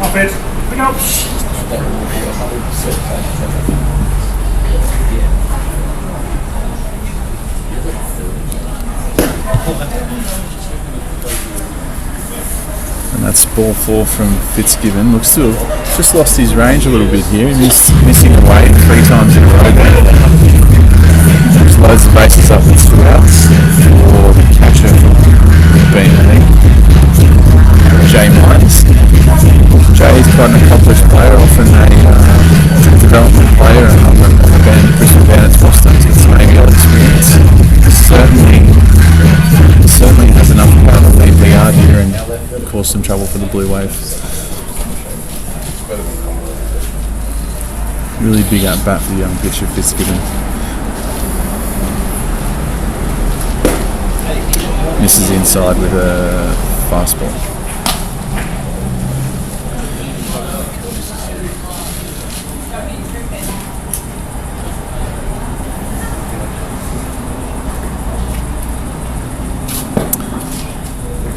Speaker 6: Off it. Pick up.
Speaker 3: That's ball 4 from Fitzgibbon. Looks to have just lost his range a little bit here. He's missing away 3 times in a row there. Just loads the bases up and 2 outs for the catcher from Beenleigh, Jay Myers. Jay's quite an accomplished player, often a development player, and on the Brisbane Bandits roster. He's got some ABL experience. Certainly has enough power to leave the yard here and cause some trouble for the Blue Wave. Really big at bat for the young pitcher Fitzgibbon. Misses inside with a fastball.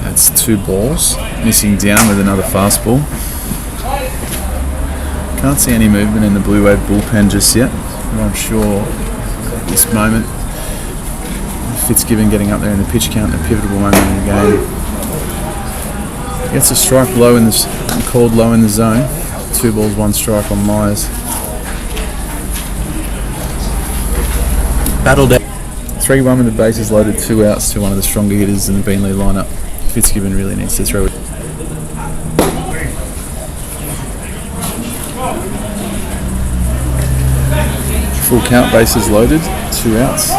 Speaker 3: That's 2 balls. Missing down with another fastball. Can't see any movement in the Blue Wave bullpen just yet. I'm not sure at this moment. Fitzgibbon getting up there in the pitch count, a pivotal moment in the game. Gets a strike low in the called low in the zone. 2 balls, 1 strike on Myers.
Speaker 2: Battled out.
Speaker 3: 3-1 with the bases loaded, 2 outs to one of the stronger hitters in the Beenleigh lineup. Fitzgibbon really needs to throw it. Full count, bases loaded, 2 outs.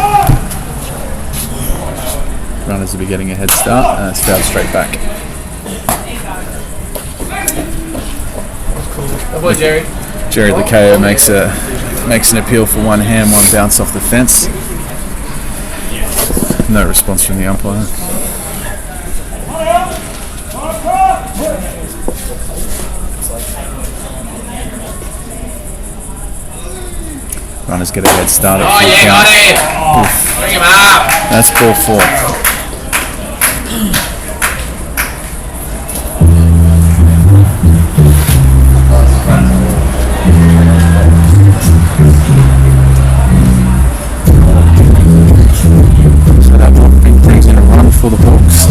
Speaker 3: Runners will be getting a head start, and it's fouled straight back.
Speaker 4: Good boy, Jerry.
Speaker 3: Jerry Lacayo makes an appeal for 1 hand, 1 bounce off the fence. No response from the umpire. Runners get a head start at full count.
Speaker 4: Got it! Bring him up!
Speaker 3: That's ball 4. So that brings in a run for the Hawks.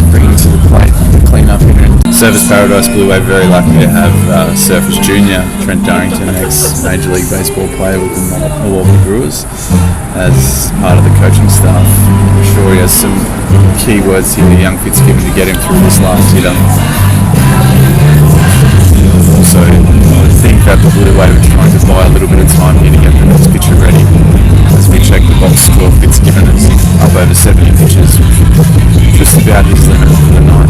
Speaker 3: Bringing to the plate, the clean-up hitter. Surfers Paradise Blue Wave very lucky to have Surfers Junior, Trent Durrington, ex-Major League Baseball player with the Milwaukee Brewers, as part of the coaching staff. I'm sure he has some key words here to young Fitzgibbon to get him through this last hitter. Also, I think that the Blue Wave are trying to buy a little bit of time here to get the next pitcher ready. As we check the box score, Fitzgibbon is up over 70 pitches, just about his limit for the night.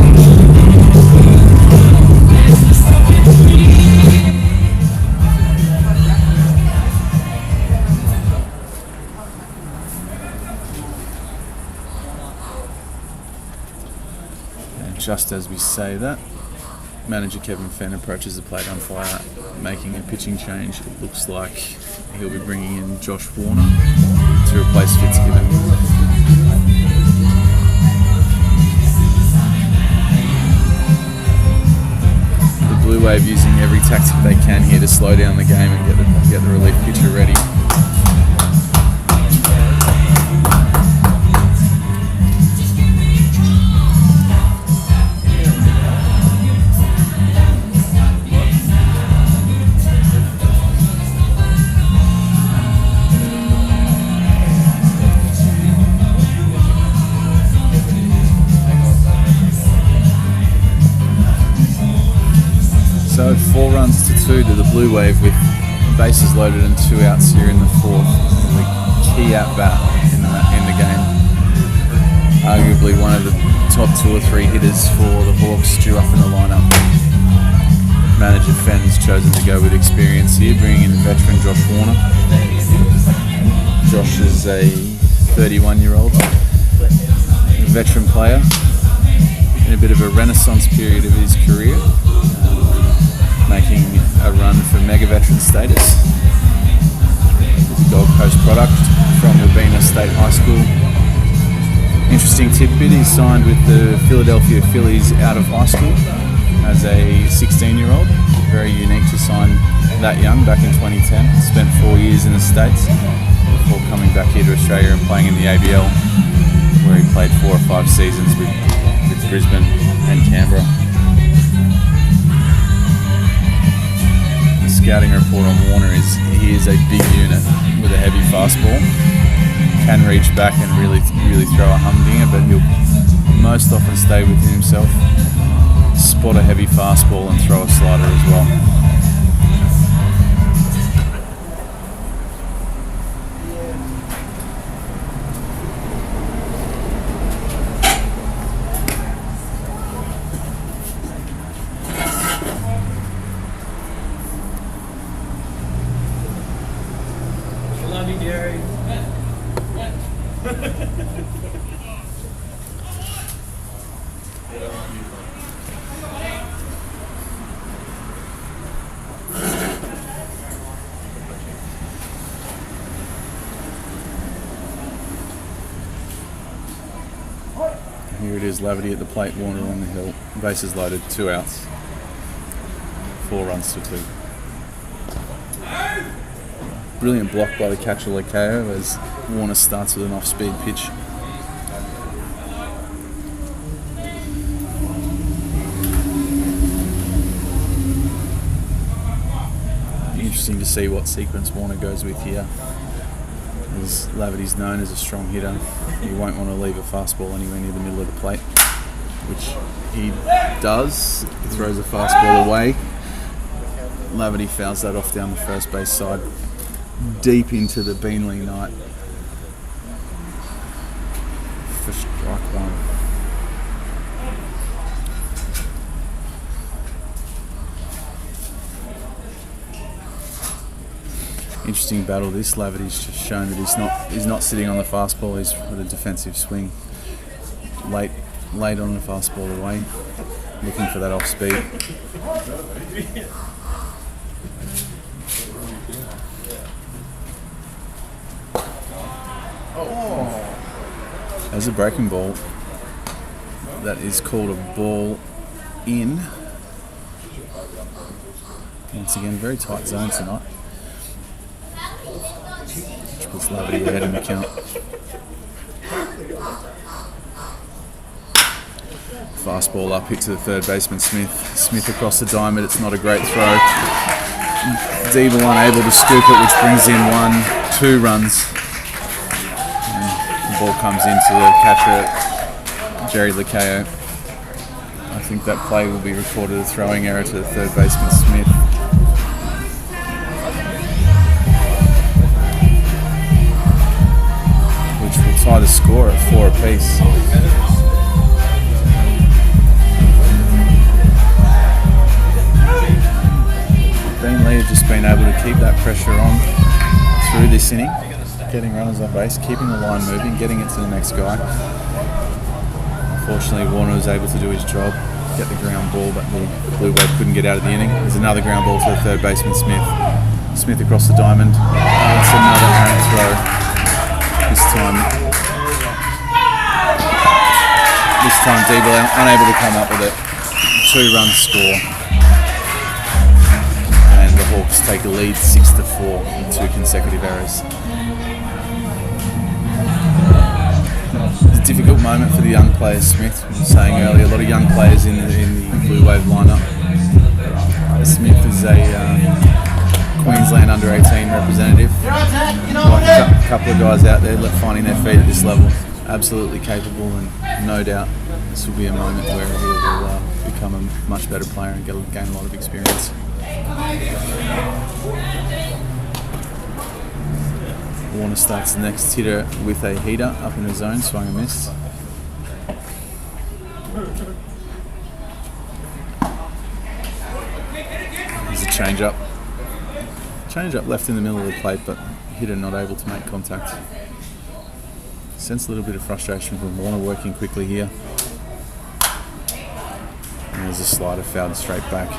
Speaker 3: And just as we say that, manager Kevin Fenn approaches the plate umpire, making a pitching change. It looks like he'll be bringing in Josh Warner to replace Fitzgibbon. The Blue Wave using every tactic they can here to slow down the game and get the relief pitcher ready. So 4 runs to 2 to the Blue Wave with bases loaded and 2 outs here in the 4th. The key at bat in the game. Arguably one of the top 2 or 3 hitters for the Hawks due up in the lineup. Manager Fenn's chosen to go with experience here, bringing in veteran Josh Warner. Josh is a 31-year-old veteran player in a bit of a renaissance period of his career. Making a run for mega veteran status. He's a Gold Coast product from Beenleigh State High School. Interesting tidbit, he signed with the Philadelphia Phillies out of high school as a 16-year-old. Very unique to sign that young back in 2010. Spent 4 years in the States before coming back here to Australia and playing in the ABL, where he played 4 or 5 seasons with Brisbane and Canberra. The scouting report on Warner is he is a big unit with a heavy fastball. Can reach back and really throw a humdinger, but he'll most often stay within himself, spot a heavy fastball and throw a slider as well.
Speaker 4: Love you, Gary.
Speaker 3: Here it is, Lavity at the plate, Warner on the hill. Bases loaded, 2 outs. 4 runs to 2. Brilliant block by the catcher Lakeo as Warner starts with an off-speed pitch. Interesting to see what sequence Warner goes with here. As Lavity's known as a strong hitter, you won't want to leave a fastball anywhere near the middle of the plate, which he does. He throws a fastball away. Lavity fouls that off down the first base side, deep into the Beenleigh night for strike 1. Interesting battle this. Lavity's just shown that he's not sitting on the fastball, he's with a defensive swing. Late on the fastball away, looking for that off speed. As a breaking ball, that is called a ball in. Once again, very tight zone tonight, which puts Lavity ahead in the count. Fastball up, hit to the third baseman Smith. Smith across the diamond, it's not a great throw. div1 unable to scoop it, which brings in 2 runs. And the ball comes into the catcher, Jerry Lakeo. I think that play will be recorded a throwing error to the third baseman Smith. Which will tie the score at 4 apiece. Beenleigh have just been able to keep that pressure on through this inning, getting runners on base, keeping the line moving, getting it to the next guy. Unfortunately, Warner was able to do his job, get the ground ball, but the Bluewave couldn't get out of the inning. There's another ground ball to the third baseman Smith. Smith across the diamond. That's another errant throw. This time GBL unable to come up with it. 2-run score. Hawks take a lead 6-4 in 2 consecutive errors. It's a difficult moment for the young players, Smith. I was saying earlier, a lot of young players in the Bluewave lineup. Smith is a Queensland under-18 representative. Like a couple of guys out there finding their feet at this level. Absolutely capable, and no doubt this will be a moment where he will become a much better player and gain a lot of experience. Warner starts the next hitter with a heater up in the zone, swung and missed. There's a change-up. Change-up left in the middle of the plate, but hitter not able to make contact. Sense a little bit of frustration from Warner working quickly here. And there's a slider fouled straight back.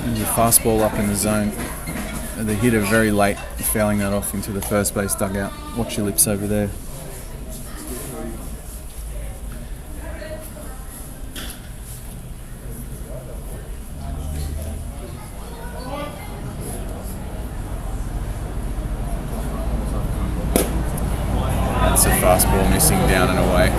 Speaker 3: There's a fastball up in the zone the hitter very late, fouling that off into the first base dugout. Watch your lips over there. That's a fastball missing down and away.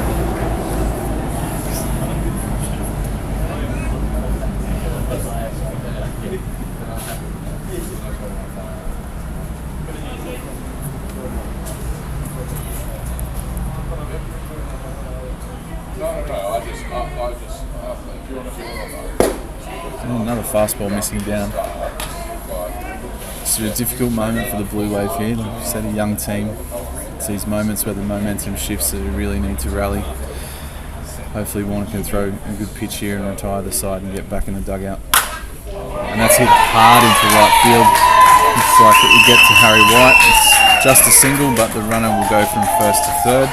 Speaker 3: Another fastball missing down. It's a difficult moment for the Bluewave here. Like I said, a young team. It's these moments where the momentum shifts that we really need to rally. Hopefully Warner can throw a good pitch here and retire the side and get back in the dugout. And that's hit hard into right field. Looks like it will get to Harry White. It's just a single, but the runner will go from first to third.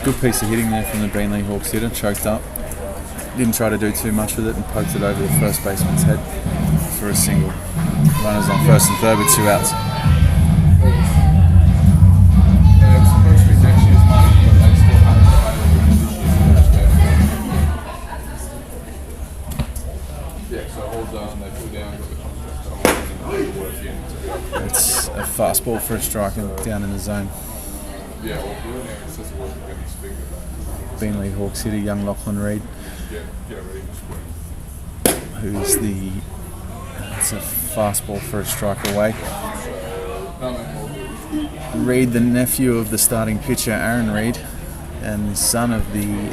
Speaker 3: Good piece of hitting there from the Beenleigh Hawks hitter, choked up. Didn't try to do too much with it and poked it over the first baseman's head for a single. Runners on first and third with 2 outs. It's a fastball for a strike and down in the zone. Beenleigh Hawks hitter, young Lachlan Reid, who's it's a fastball for a strike away. Reid, the nephew of the starting pitcher Aaron Reid, and son of the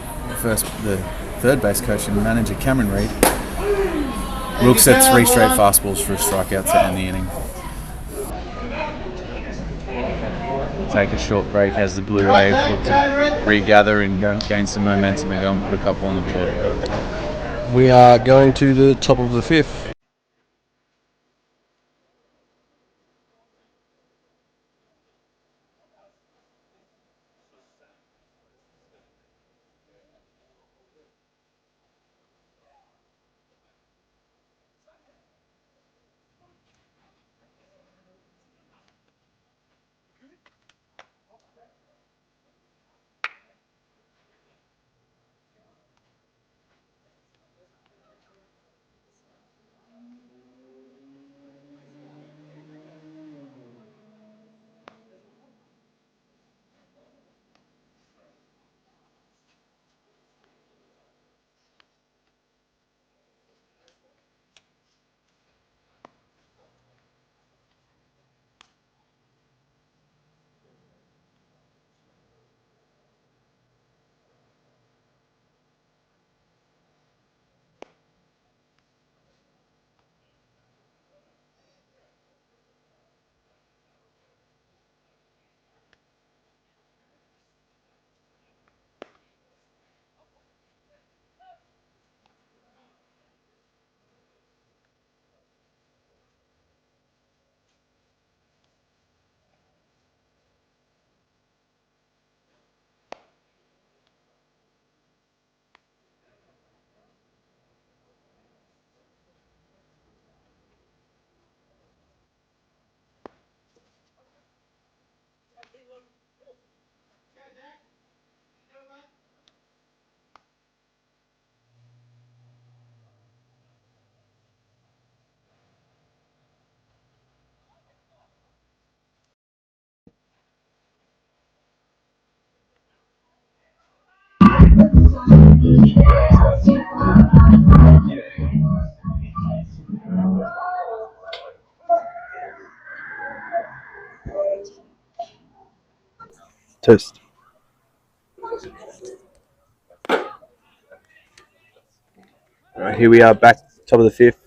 Speaker 3: third base coach and manager Cameron Reid, looks at 3 straight fastballs for a strikeout to end the inning. Take a short break as the Bluewave look to regather and gain some momentum and go and put a couple on the board.
Speaker 2: We are going to the top of the 5th. Test. Right, here we are back top of the 5th.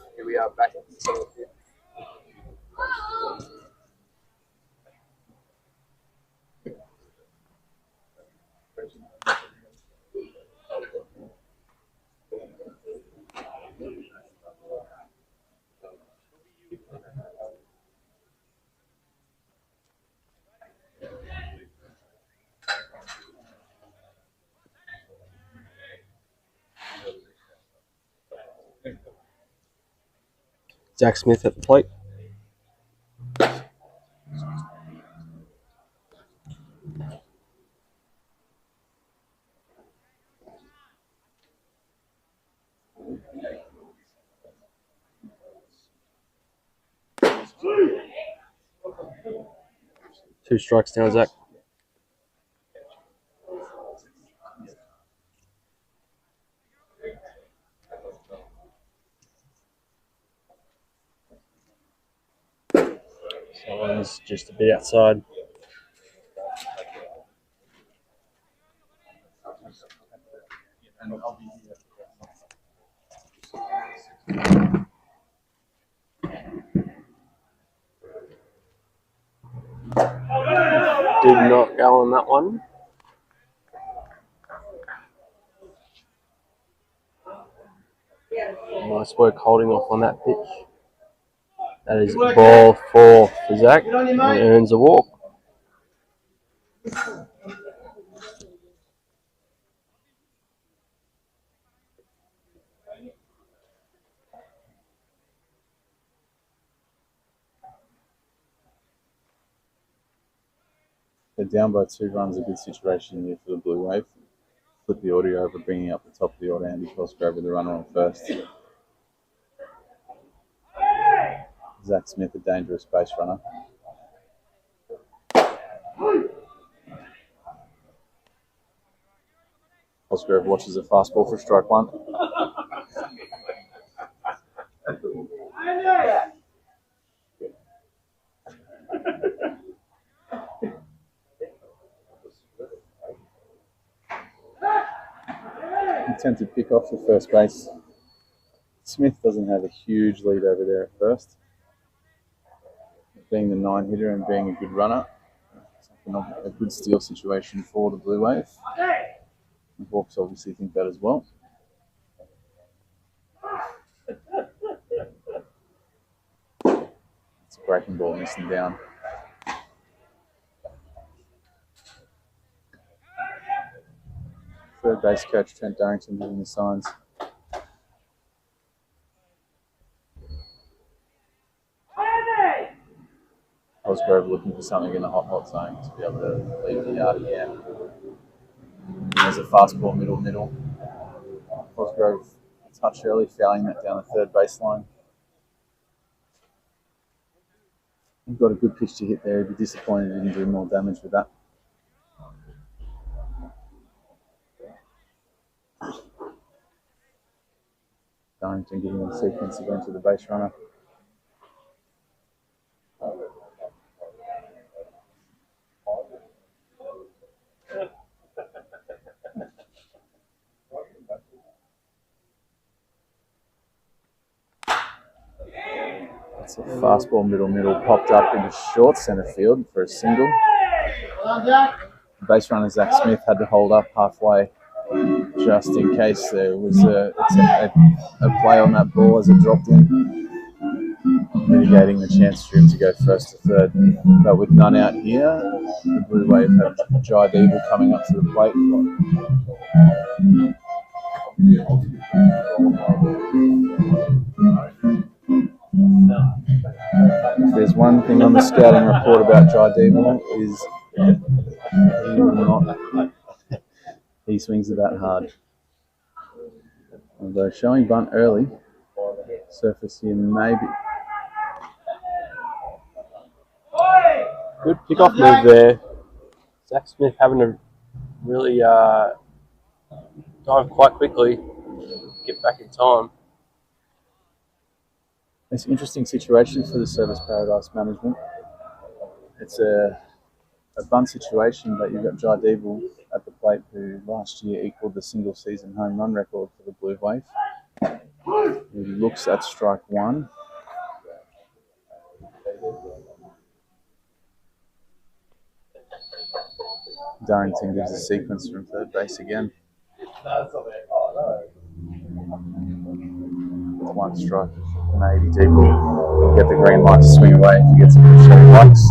Speaker 2: Zach Smith at the plate. Two strikes now, Zach. Someone's just a bit outside. Did not go on that one. Nice work holding off on that pitch. That is ball 4 for Zach. And earns a walk.
Speaker 3: They're down by 2 runs, a good situation here for the Bluewave. Flip the audio over, bringing up the top of the order, Andy Cosgrove with the runner on first. Zach Smith, a dangerous base runner. Cosgrove watches a fastball for strike 1. Attempted pick off for first base. Smith doesn't have a huge lead over there at first. Being the 9-hitter and being a good runner, a good steal situation for the Bluewave. The Hawks obviously think that as well. It's a breaking ball, missing down. Third base coach Trent Darrington giving the signs. Cosgrove looking for something in the hot zone to be able to leave the yard again. There's a fastball middle. Cosgrove a touch early, fouling that down the third baseline. He's got a good pitch to hit there. He'd be disappointed he didn't do more damage with that. Darrington giving him a sequence again to the base runner. It's a fastball middle, popped up into short centre field for a single. Base runner Zach Smith had to hold up halfway just in case there was a play on that ball as it dropped in, mitigating the chance for him to go first to third. But with none out here, the Bluewave have Jai Deeble coming up to the plate. If there's one thing on the scouting report about Jai Deeble is he swings the bat hard. Although showing bunt early, surface here maybe.
Speaker 2: Good pick-off move there. Zach Smith having to really dive quite quickly, get back in time.
Speaker 3: It's an interesting situation for the Service Paradise management. It's a bunt situation, but you've got Jai Deeble at the plate, who last year equalled the single-season home run record for the Bluewave. He looks at strike 1. Darrington gives a sequence from third base again. With 1 strike, maybe Deeble will get the green light to swing away if he gets a good shot he likes.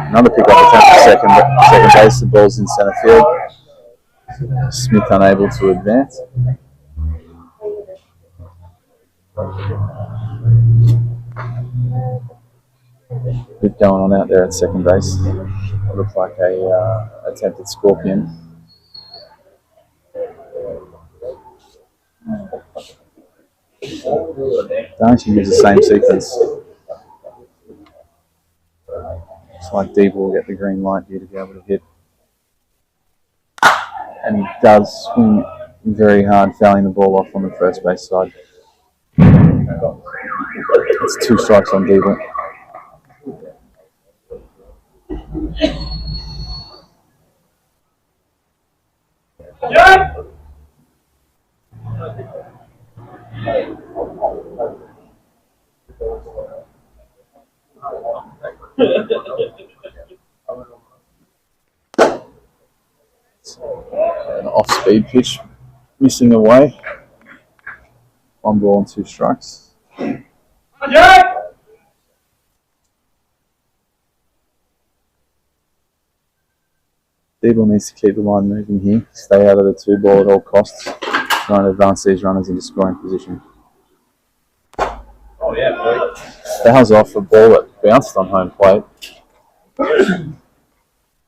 Speaker 3: Another pick off attempt for second base. The ball's in centre field. Smith unable to advance. Bit going on out there at second base. Looks like a attempted scorpion. Don't you use the same sequence? Looks like Deeb will get the green light here to be able to hit. And he does swing very hard, fouling the ball off on the first base side. It's 2 strikes on Deeb. An off-speed pitch, missing away. 1 ball and 2 strikes. Deeble needs to keep the line moving here. Stay out of the 2 ball at all costs. Trying to advance these runners into scoring position.
Speaker 4: Oh yeah, boy.
Speaker 3: Fouls off a ball that bounced on home plate.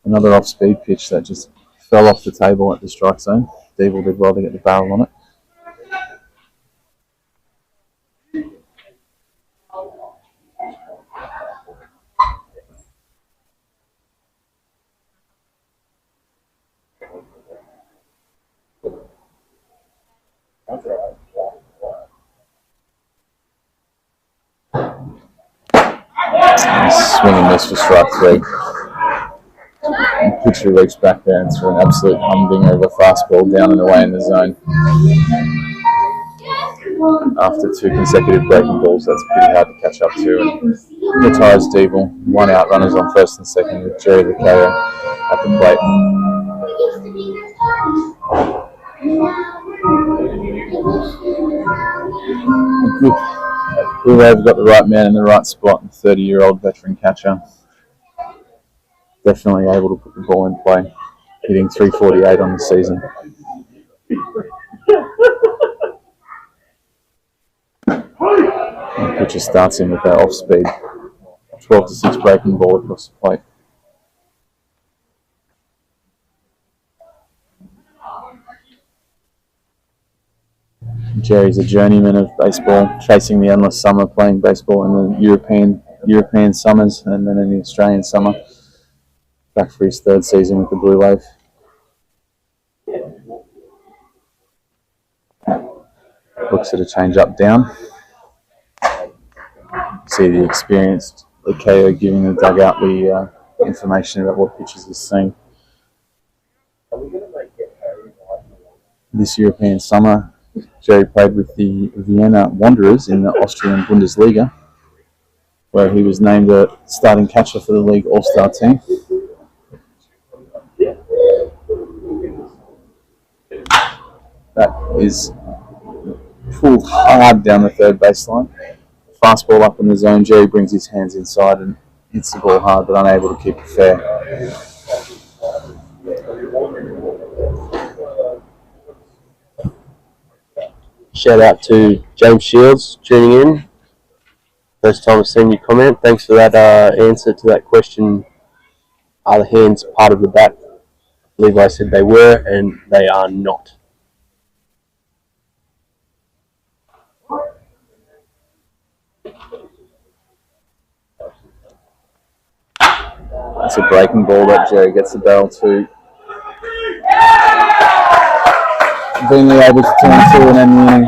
Speaker 3: Another off-speed pitch that just fell off the table at the strike zone. Deeble did well to get the barrel on it. Swing and miss for strike 3. The pitcher reached back there and threw an absolute humdinger of a fastball down and away in the zone. After 2 consecutive breaking balls, that's pretty hard to catch up to. And retires Deeble. 1 out, runners on first and second with Jerry Ricardo at the plate. Bluewave got the right man in the right spot. 30-year-old veteran catcher. Definitely able to put the ball in play. Hitting 348 on the season. The pitcher starts in with that off speed. 12-6 breaking ball across the plate. Jerry's a journeyman of baseball, chasing the endless summer, playing baseball in the European summers and then in the Australian summer. Back for his 3rd season with the Bluewave. Looks at a change up down. See the experienced Likeo giving the dugout the information about what pitches he's seeing. This European summer, Jerry played with the Vienna Wanderers in the Austrian Bundesliga, where he was named a starting catcher for the league all-star team. That is pulled hard down the 3rd baseline. Fastball up in the zone. Jerry brings his hands inside and hits the ball hard, but unable to keep it fair.
Speaker 2: Shout out to James Shields tuning in. First time I've seen you comment. Thanks for that answer to that question. Are the hands part of the bat? I believe I said they were, and they are not.
Speaker 3: That's a breaking ball that Jerry gets the barrel to. Beenleigh able to turn 2 and end the inning.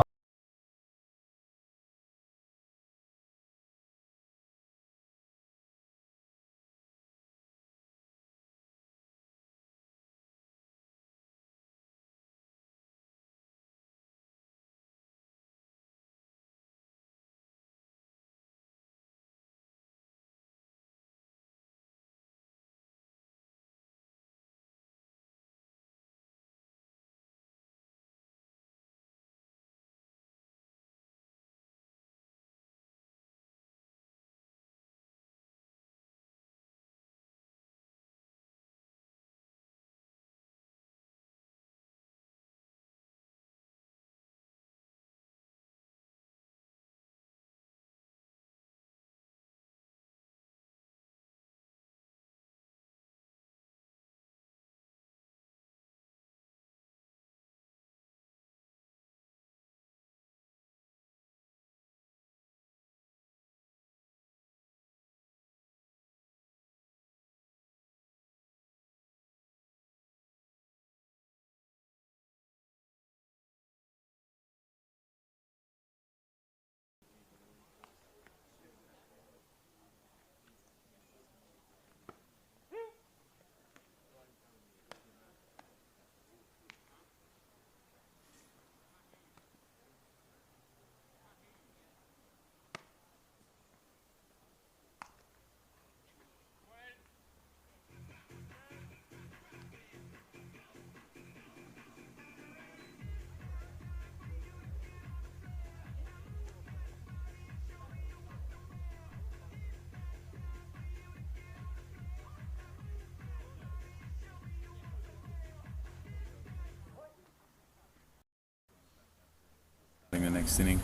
Speaker 3: the next inning.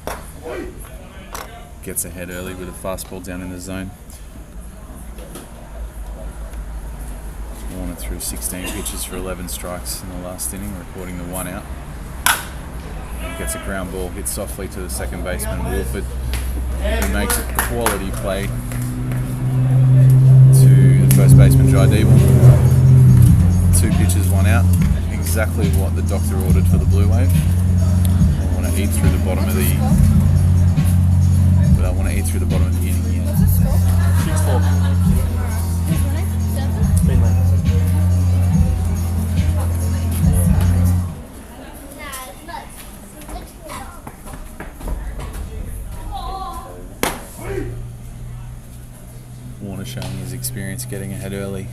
Speaker 3: Gets ahead early with a fastball down in the zone. Warner threw 16 pitches for 11 strikes in the last inning, recording the 1 out. And gets a ground ball hit softly to the second baseman, Wilford, who makes a quality play to the first baseman, div1. 2 pitches, 1 out. Exactly what the doctor ordered for the Bluewave. I want to eat through the bottom of the inning here.
Speaker 2: 6-4. Beenleigh.
Speaker 3: Warner showing his experience getting ahead early,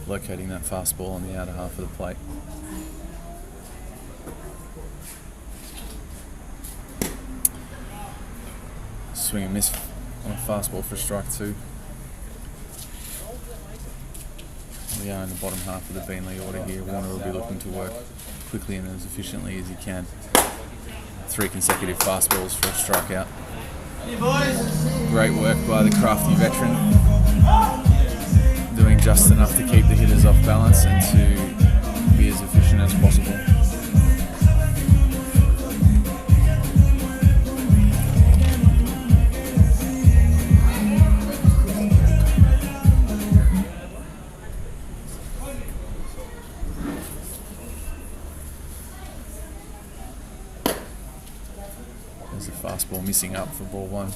Speaker 3: locating that fastball on the outer half of the plate. Swing and miss on a fastball for strike 2. We are in the bottom half of the Beenleigh order here. Warner will be looking to work quickly and as efficiently as he can. 3 consecutive fastballs for a strikeout.
Speaker 1: Hey boys.
Speaker 3: Great work by the crafty veteran, doing just enough to keep the hitters off balance and to be as efficient as possible. There's a fastball missing up for ball 1.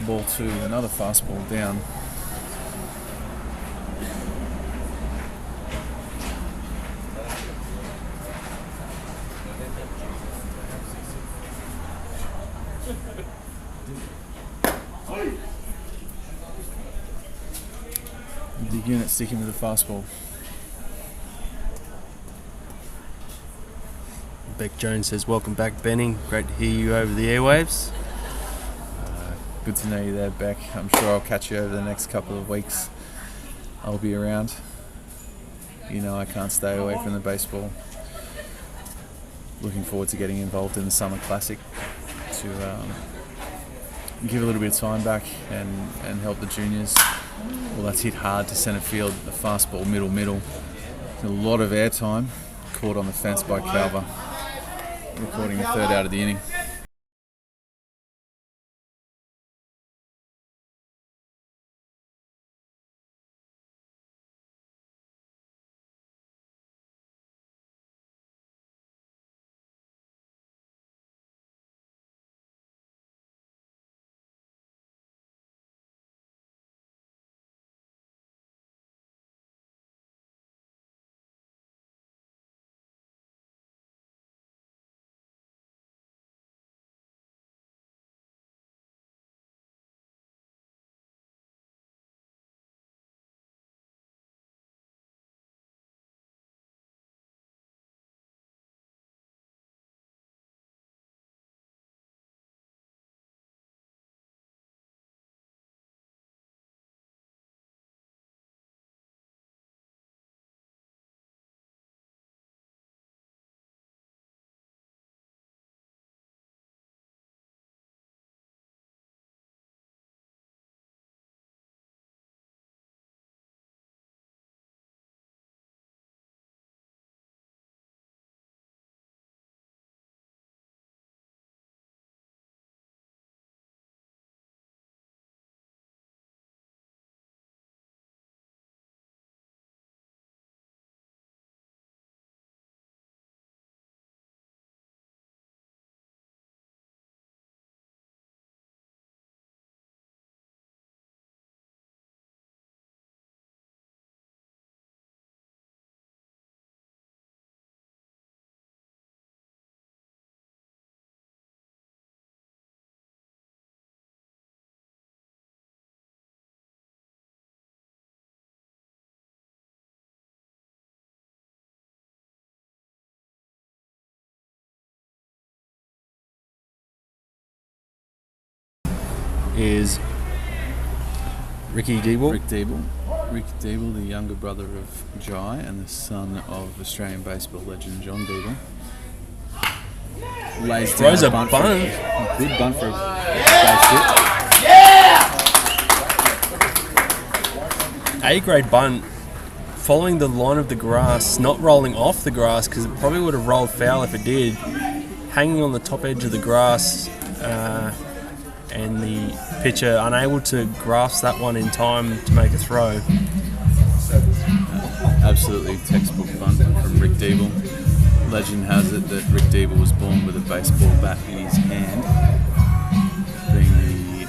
Speaker 3: Ball 2, another fastball down. The unit sticking with the fastball.
Speaker 2: Beck Jones says, welcome back, Benning. Great to hear you over the airwaves.
Speaker 3: Good to know you there, Beck. I'm sure I'll catch you over the next couple of weeks. I'll be around. You know I can't stay away from the baseball. Looking forward to getting involved in the Summer Classic to give a little bit of time back and help the juniors. Well, that's hit hard to centre field, the fastball middle. A lot of airtime, caught on the fence by Calver, recording the 3rd out of the inning.
Speaker 2: Is Ricky Deeble.
Speaker 3: Rick Deeble, the younger brother of Jai and the son of Australian baseball legend John Deeble. Lays down
Speaker 2: Throws a
Speaker 3: bunt.
Speaker 2: bunt.
Speaker 3: Good bunt for a base hit.
Speaker 2: A-grade bunt, following the line of the grass, not rolling off the grass because it probably would have rolled foul if it did, hanging on the top edge of the grass, and the pitcher unable to grasp that one in time to make a throw.
Speaker 3: Absolutely textbook bunt from Rick Deeble. Legend has it that Rick Deeble was born with a baseball bat in his hand, being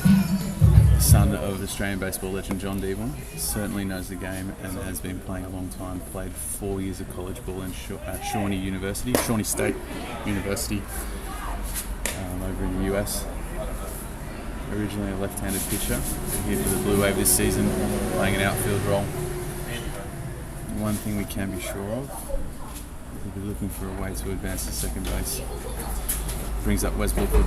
Speaker 3: the son of Australian baseball legend John Deeble. Certainly knows the game and has been playing a long time. Played 4 years of college ball at Shawnee State University over in the US. Originally a left-handed pitcher, been here for the Bluewave this season, playing an outfield role. One thing we can be sure of, we'll be looking for a way to advance to second base. Brings up Wes Wilford.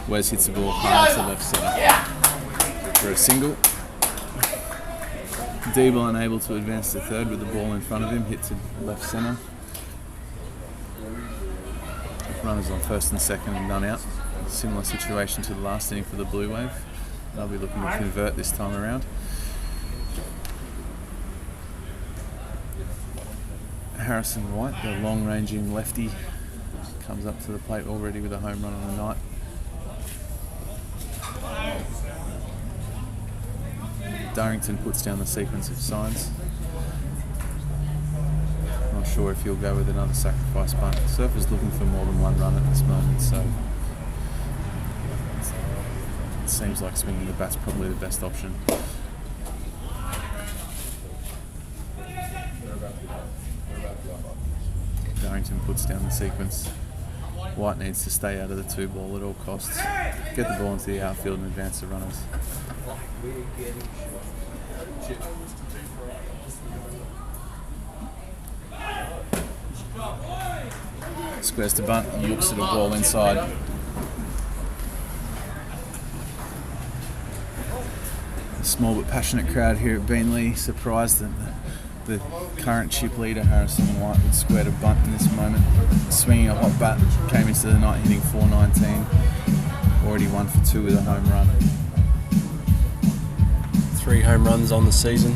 Speaker 3: Wes hits the ball hard to left centre for a single. Deeble unable to advance to third with the ball in front of him, hit to left centre. Runners on first and second and none out. Similar situation to the last inning for the Bluewave. They'll be looking to convert this time around. Harrison White, the long-ranging lefty, comes up to the plate already with a home run on the night. Darrington puts down the sequence of signs. Not sure if he'll go with another sacrifice bunt. Surfer's looking for more than one run at this moment, so it seems like swinging the bat's probably the best option. Darrington puts down the sequence. White needs to stay out of the 2-ball at all costs. Get the ball into the outfield and advance the runners. Squares to bunt, yooks at a ball inside. A small but passionate crowd here at Beenleigh, surprised that the current chip leader Harrison White would square to bunt in this moment. Swinging a hot bat, came into the night hitting .419, already 1 for 2 with a home run.
Speaker 2: 3 home runs on the season.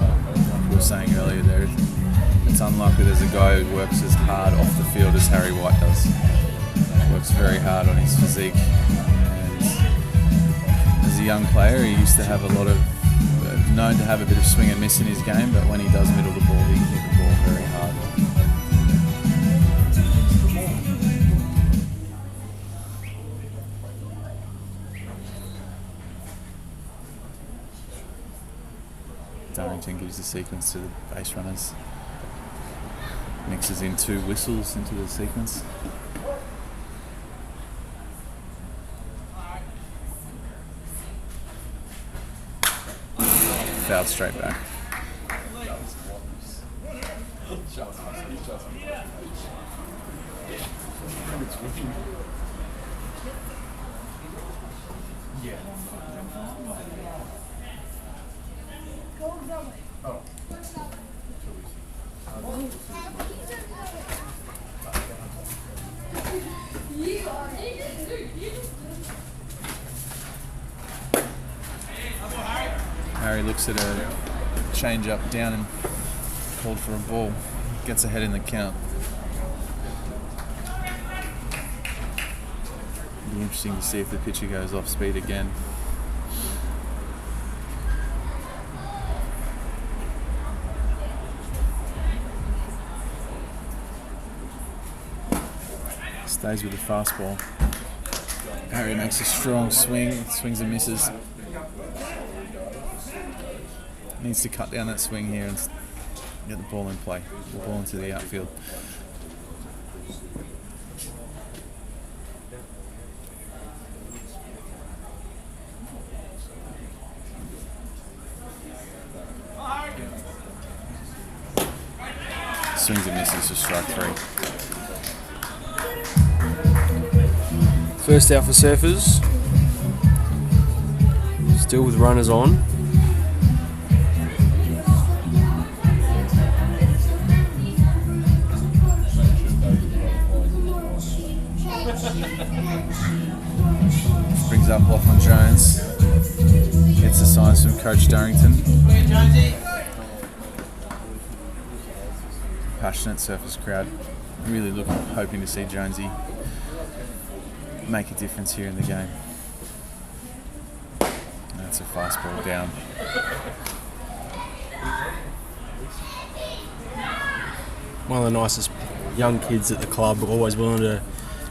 Speaker 3: Like we were saying earlier there, it's unlikely there's a guy who works as hard off the field as Harry White does. Works very hard on his physique, and as a young player he used to have a lot of known to have a bit of swing and miss in his game, but when he does middle the ball, he can hit the ball very hard. Darrington gives the sequence to the base runners. Mixes in 2 whistles into the sequence. Fouled straight back. Harry looks at a change up down and called for a ball. Gets ahead in the count. It'll be interesting to see if the pitcher goes off speed again. Stays with the fastball. Harry makes a strong swing, swings and misses. Needs to cut down that swing here and get the ball in play. The ball into the outfield. Swings and misses for strike 3.
Speaker 2: First out for Surfers. Still with runners on.
Speaker 3: Brings up Lachlan Jones. Gets the signs from Coach Darrington. Passionate Surfers crowd. Really hoping to see Jonesy make a difference here in the game. That's a fast ball down.
Speaker 2: One of the nicest young kids at the club, always willing to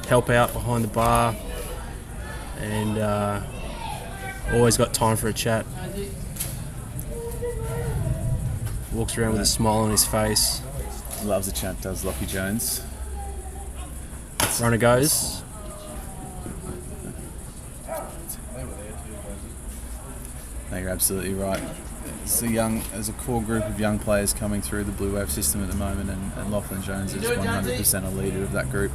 Speaker 2: help out behind the bar, and always got time for a chat. Walks around with a smile on his face.
Speaker 3: Loves a chat, does Lockie Jones.
Speaker 2: Runner goes.
Speaker 3: No, you're absolutely right. There's a core group of young players coming through the Bluewave system at the moment, and Lachlan Jones is 100% a leader of that group.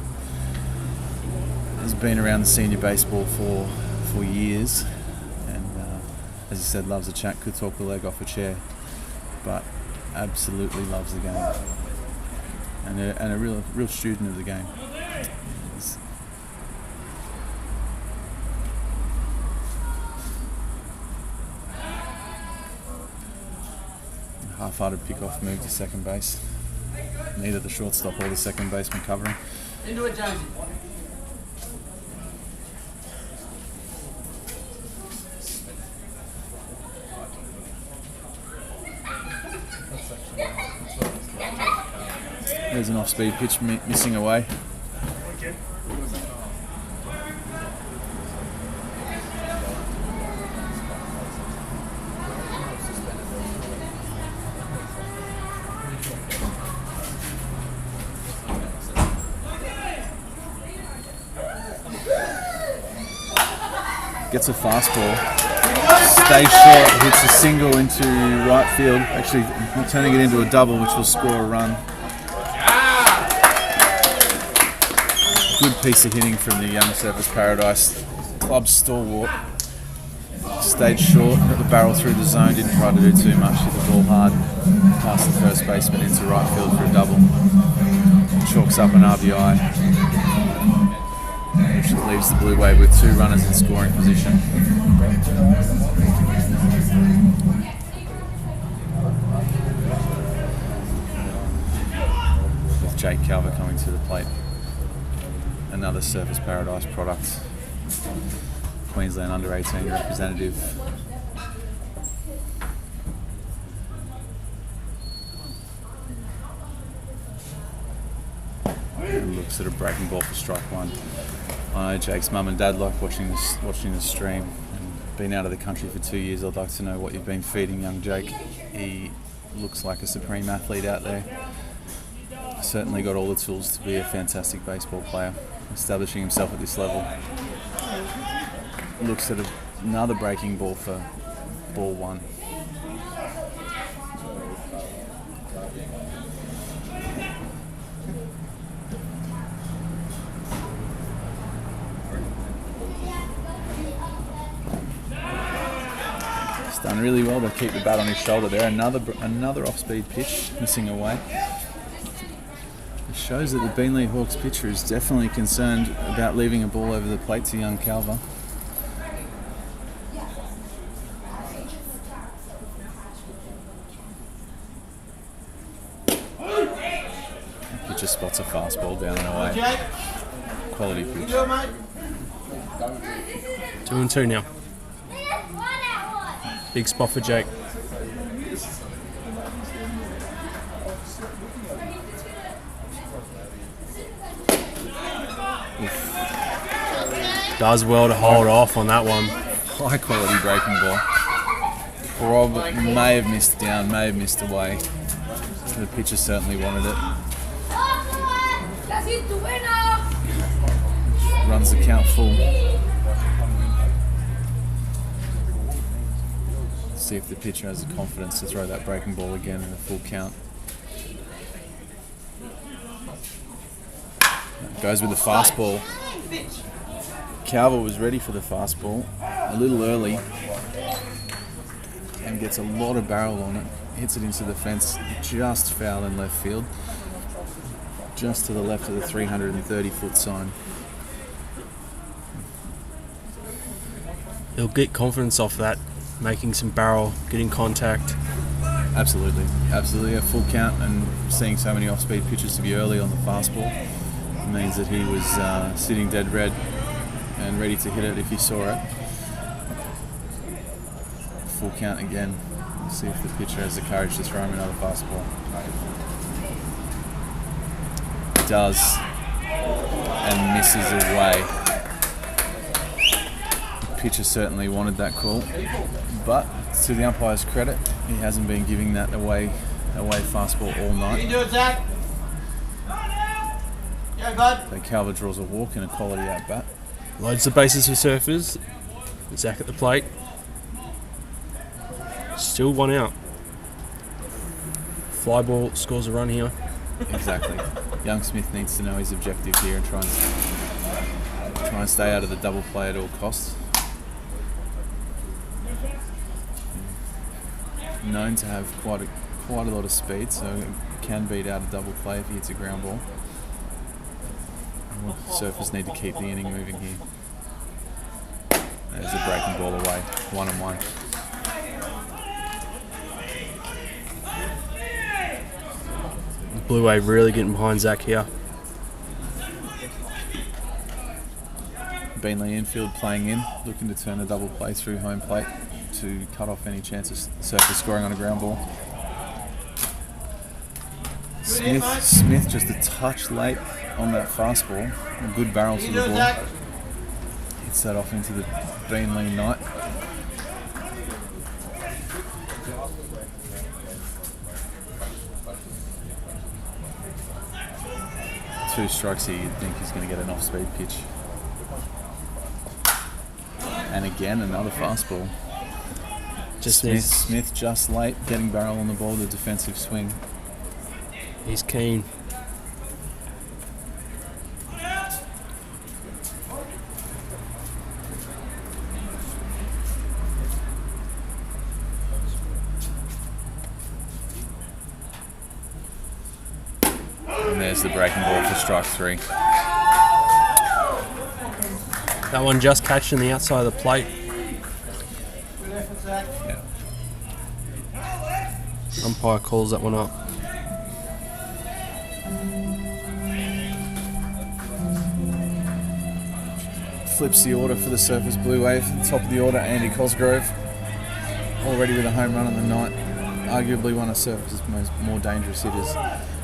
Speaker 3: Has been around the senior baseball for years, and as I said, loves a chat, could talk a leg off a chair, but absolutely loves the game, and a real student of the game. Half-hearted pick-off move to second base. Neither the shortstop or the second baseman covering.
Speaker 1: Into it, Jonesy.
Speaker 3: There's an off-speed pitch missing away. Gets a fastball, stays short, hits a single into right field, actually turning it into a double, which will score a run. Good piece of hitting from the young Surfers Paradise club stalwart. Stayed short, got the barrel through the zone, didn't try to do too much, hit the ball hard, past the first baseman into right field for a double. Chalks up an RBI, which leaves the Bluewave with 2 runners in scoring position. With Jake Calver coming to the plate. Another Surfers Paradise product. Queensland under-18 representative. And looks at a breaking ball for strike one. I know Jake's mum and dad like watching the stream. And been out of the country for 2 years, I'd like to know what you've been feeding young Jake. He looks like a supreme athlete out there. Certainly got all the tools to be a fantastic baseball player. Establishing himself at this level. Looks at another breaking ball for ball one. He's done really well to keep the bat on his shoulder there. Another off-speed pitch missing away. It shows that the Beenleigh Hawks pitcher is definitely concerned about leaving a ball over the plate to young Calver. Pitcher spots a fastball down and away. Quality pitch.
Speaker 2: 2-2 now. Big spot for Jake. Does well to hold off on that one.
Speaker 3: High quality breaking ball. Rob may have missed down, may have missed away. The pitcher certainly wanted it. Runs the count full. See if the pitcher has the confidence to throw that breaking ball again in a full count. Goes with the fastball. Calver was ready for the fastball a little early and gets a lot of barrel on it. Hits it into the fence, just foul in left field, just to the left of the 330-foot sign.
Speaker 2: He'll get confidence off that, making some barrel, getting contact.
Speaker 3: Absolutely, absolutely. A full count and seeing so many off-speed pitches to be early on the fastball means that he was sitting dead red and ready to hit it if he saw it. Full count again. See if the pitcher has the courage to throw him another fastball. He does, and misses away. The pitcher certainly wanted that call, but to the umpire's credit, he hasn't been giving that away fastball all
Speaker 1: You
Speaker 3: night.
Speaker 1: can do it, Zach. Yeah, bud.
Speaker 3: So Calver draws a walk and a quality at bat.
Speaker 2: Loads the bases for Surfers. Zach at the plate. Still one out. Fly ball scores a run here.
Speaker 3: Exactly. Young Smith needs to know his objective here and try and stay out of the double play at all costs. Known to have quite a lot of speed, so can beat out a double play if he hits a ground ball. Surfers need to keep the inning moving here. There's a breaking ball away, 1-1.
Speaker 2: Bluewave really getting behind Zach here.
Speaker 3: Beenleigh infield playing in, looking to turn a double play through home plate to cut off any chance of Surfers scoring on a ground ball. Smith just a touch late on that fastball. A good barrel to the ball. Hits that off into the Beenleigh night. Two strikes here, you'd think he's going to get an off-speed pitch. And again, another fastball. Smith just late, getting barrel on the ball, the defensive swing.
Speaker 2: He's keen.
Speaker 3: And there's the breaking ball for strike 3.
Speaker 2: That one just catching the outside of the plate.
Speaker 1: Good effort, Zach.
Speaker 3: Yeah.
Speaker 2: Umpire calls that one up.
Speaker 3: Flips the order for the Surfers Bluewave. Top of the order, Andy Cosgrove. Already with a home run on the night. Arguably one of Surfers' more dangerous hitters.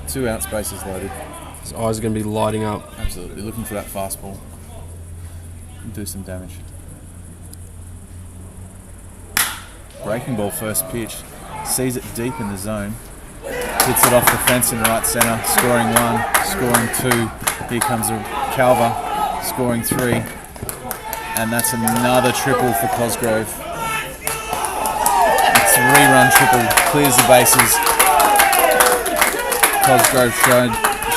Speaker 3: 2 outs, bases loaded.
Speaker 2: His eyes are going to be lighting up.
Speaker 3: Absolutely. Looking for that fastball. Do some damage. Breaking ball first pitch. Sees it deep in the zone. Hits it off the fence in right centre. Scoring 1, scoring 2. Here comes a Calver. Scoring 3. And that's another triple for Cosgrove. It's a rerun triple. Clears the bases. Cosgrove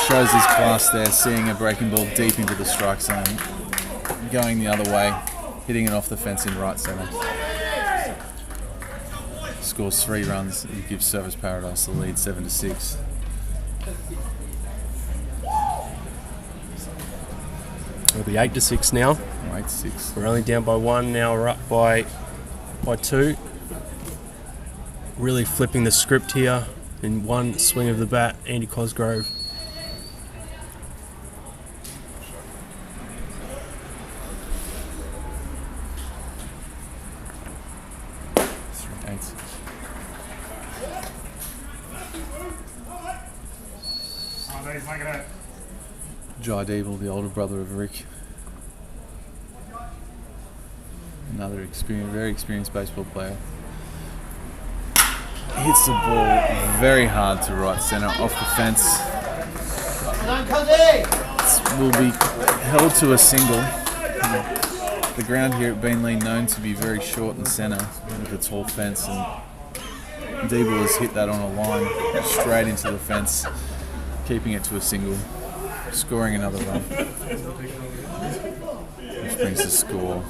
Speaker 3: shows his class there, seeing a breaking ball deep into the strike zone. Going the other way, hitting it off the fence in right centre. Scores 3 runs and gives Surfers Paradise the lead 7-6.
Speaker 2: It'll be 8-6 now.
Speaker 3: 8-6.
Speaker 2: We're only down by 1 now. We're up by 2. Really flipping the script here in one swing of the bat. Andy Cosgrove.
Speaker 3: Jai Devil, the older brother of Rick. Another very experienced baseball player. Hits the ball very hard to right centre, off the fence. Will be held to a single. The ground here at Beenleigh known to be very short and centre with a tall fence, and Devil has hit that on a line straight into the fence, keeping it to a single. Scoring another run. brings the score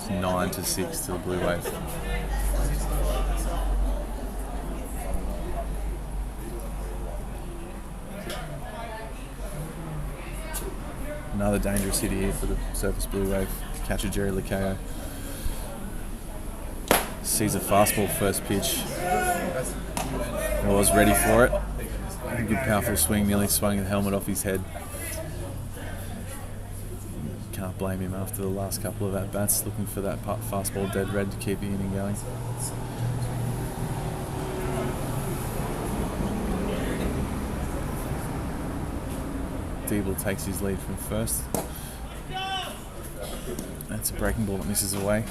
Speaker 3: to 9-6 to the Blue Wave. Another dangerous hit here for the Surface Blue Wave. Catcher Jerry Lakeo sees a fastball first pitch. Was ready for it. A good powerful swing, nearly swung the helmet off his head. Can't blame him after the last couple of at-bats, looking for that fastball dead red to keep the inning going. Diebel takes his lead from first. That's a breaking ball that misses away.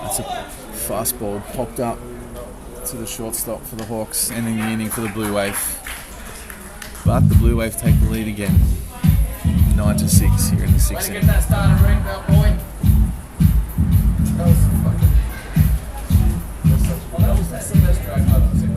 Speaker 3: That's a fastball popped up to the shortstop for the Hawks, ending the inning for the Blue Wave. But the Blue Wave take the lead again, 9-6 here in the sixth inning.
Speaker 4: Get that started ring bell, boy. That's the best drag I've seen.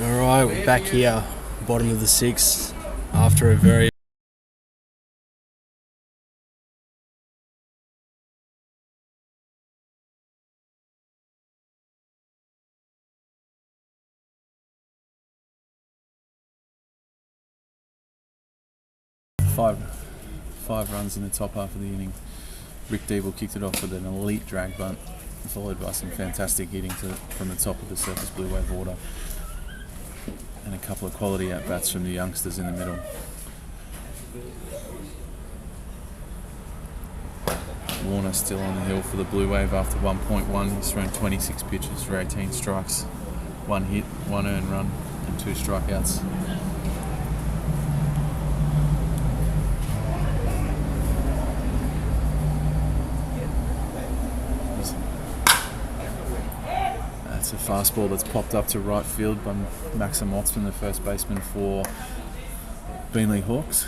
Speaker 2: Alright, we're back here, bottom of the sixth, after a very
Speaker 3: Five runs in the top half of the inning. Rick Diebel kicked it off with an elite drag bunt, followed by some fantastic hitting from the top of the Surface Blue Wave order, and a couple of quality at-bats from the youngsters in the middle. Warner still on the hill for the Blue Wave after 1.1. He's thrown 26 pitches for 18 strikes, 1 hit, 1 earned run, and 2 strikeouts. That's a fastball that's popped up to right field by Maxim Watson, the first baseman for Beenleigh Hawks.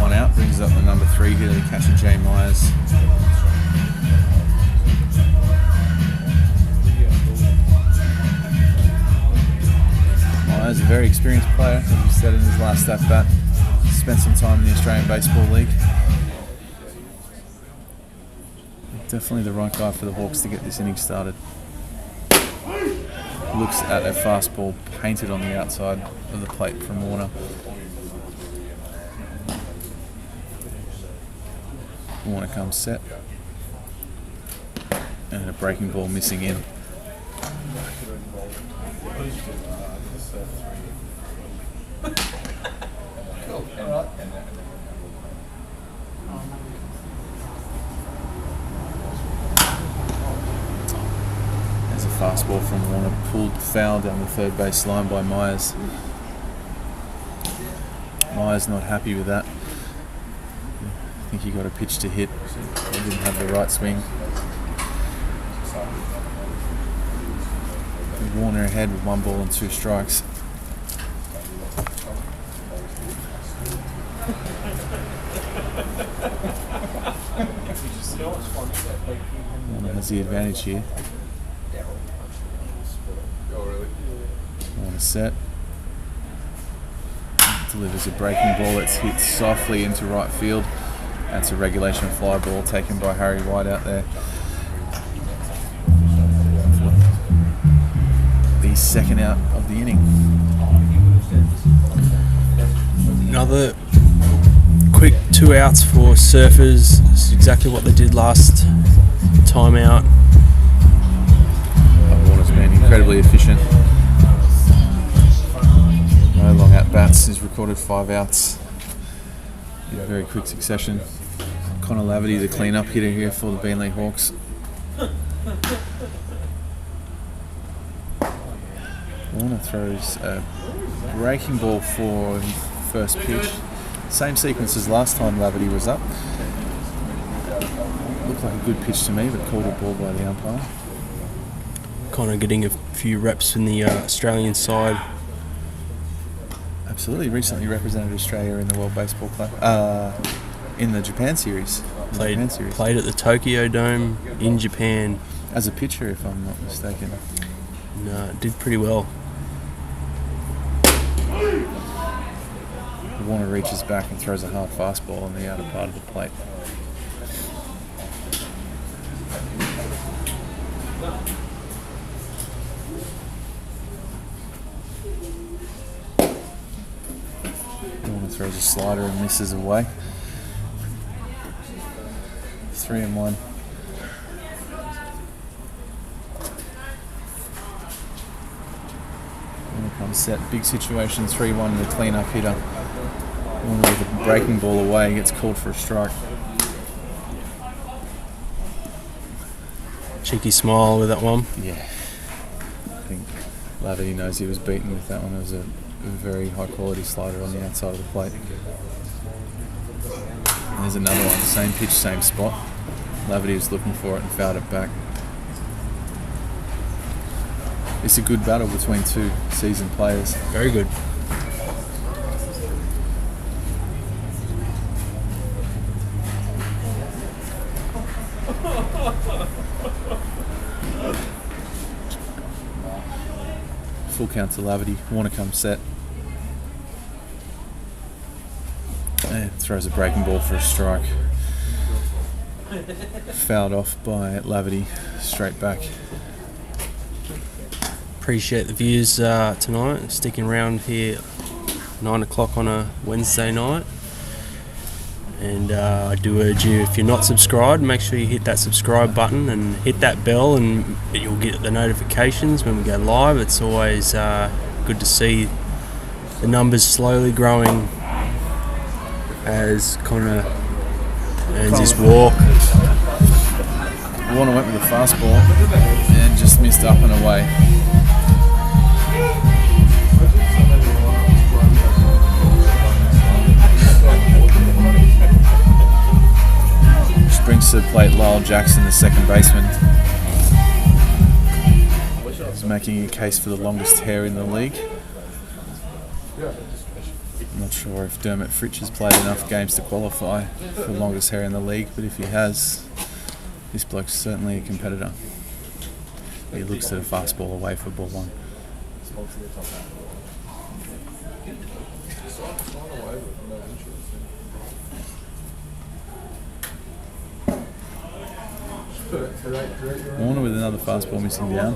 Speaker 3: 1 out, brings up the number 3 here, the catcher Jay Myers. Myers, a very experienced player, as he said in his last at-bat. Spent some time in the Australian Baseball League. Definitely the right guy for the Hawks to get this inning started. Looks at a fastball painted on the outside of the plate from Warner. Warner comes set. And a breaking ball missing in. ball from Warner, pulled foul down the third base line by Myers. Myers not happy with that. I think he got a pitch to hit. He didn't have the right swing. Warner ahead with 1 ball and 2 strikes. Warner has the advantage here. Warner set. Delivers a breaking ball that's hit softly into right field. That's a regulation fly ball taken by Harry White out there. The second out of the inning.
Speaker 2: Another quick 2 outs for Surfers. It's exactly what they did last time out.
Speaker 3: Warner's been incredibly efficient. No long at-bats. He's recorded 5 outs in a very quick succession. Connor Laverty, the clean-up hitter here for the Beenleigh Hawks. Warner throws a breaking ball for first pitch. Same sequence as last time Laverty was up. Looked like a good pitch to me, but called a ball by the umpire.
Speaker 2: Kind of getting a few reps in the Australian side.
Speaker 3: Absolutely. Recently represented Australia in the World Baseball Club. In the Japan series.
Speaker 2: Played at the Tokyo Dome in Japan.
Speaker 3: As a pitcher, if I'm not mistaken.
Speaker 2: No, did pretty well.
Speaker 3: Warner reaches back and throws a hard fastball on the outer part of the plate. Warner throws a slider and misses away. 3-1. Warner comes set. Big situation, 3-1 with a clean-up hitter. Warner with a breaking ball away, gets called for a strike.
Speaker 2: Cheeky smile with that one.
Speaker 3: Yeah. I think Laverty knows he was beaten with that one. It was a very high-quality slider on the outside of the plate. And there's another one, same pitch, same spot. Laverty was looking for it and fouled it back. It's a good battle between 2 seasoned players.
Speaker 2: Very good.
Speaker 3: Full count to Laverty. Warner comes set. And throws a breaking ball for a strike. Fouled off by Laverty. Straight back.
Speaker 2: Appreciate the views tonight. Sticking around here 9 o'clock on a Wednesday night. And I do urge you, if you're not subscribed, make sure you hit that subscribe button and hit that bell, and you'll get the notifications when we go live. It's always good to see the numbers slowly growing as Connor earns his walk.
Speaker 3: Warner went with a fastball and just missed up and away. Brings to the plate Lyle Jackson, the second baseman. He's making a case for the longest hair in the league. I'm not sure if Dermot Fritsch has played enough games to qualify for the longest hair in the league, but if he has, this bloke's certainly a competitor. He looks at a fastball away for ball 1. Warner with another fastball missing down.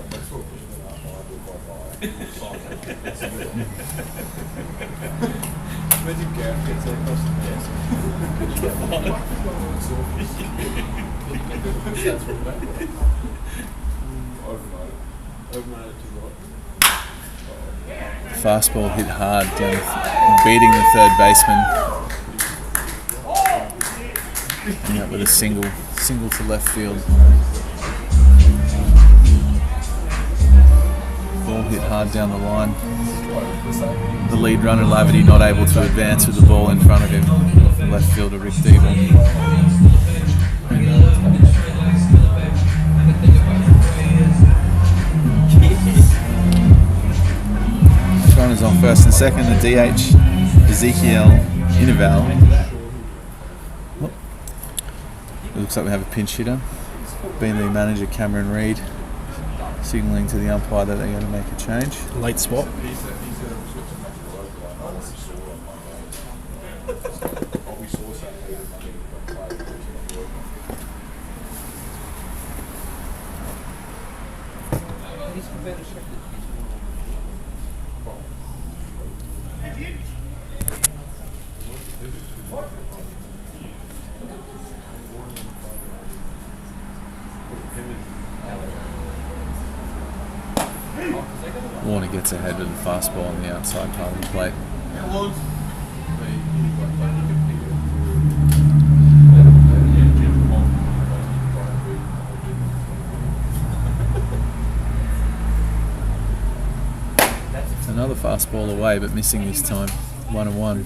Speaker 3: Fastball hit hard down, beating the third baseman. And that with a single to left field. hard down the line. The lead runner, Laverty, not able to advance with the ball in front of him. Left fielder, Rick Deeble. Runners on first and second, the DH, Ezekiel Inaval. It looks like we have a pinch hitter. Beenleigh manager Cameron Reid signalling to the umpire that they're going to make a change.
Speaker 2: Late swap.
Speaker 3: Warner gets ahead with the fastball on the outside part of the plate. It's another fastball away, but missing this time. 1-1.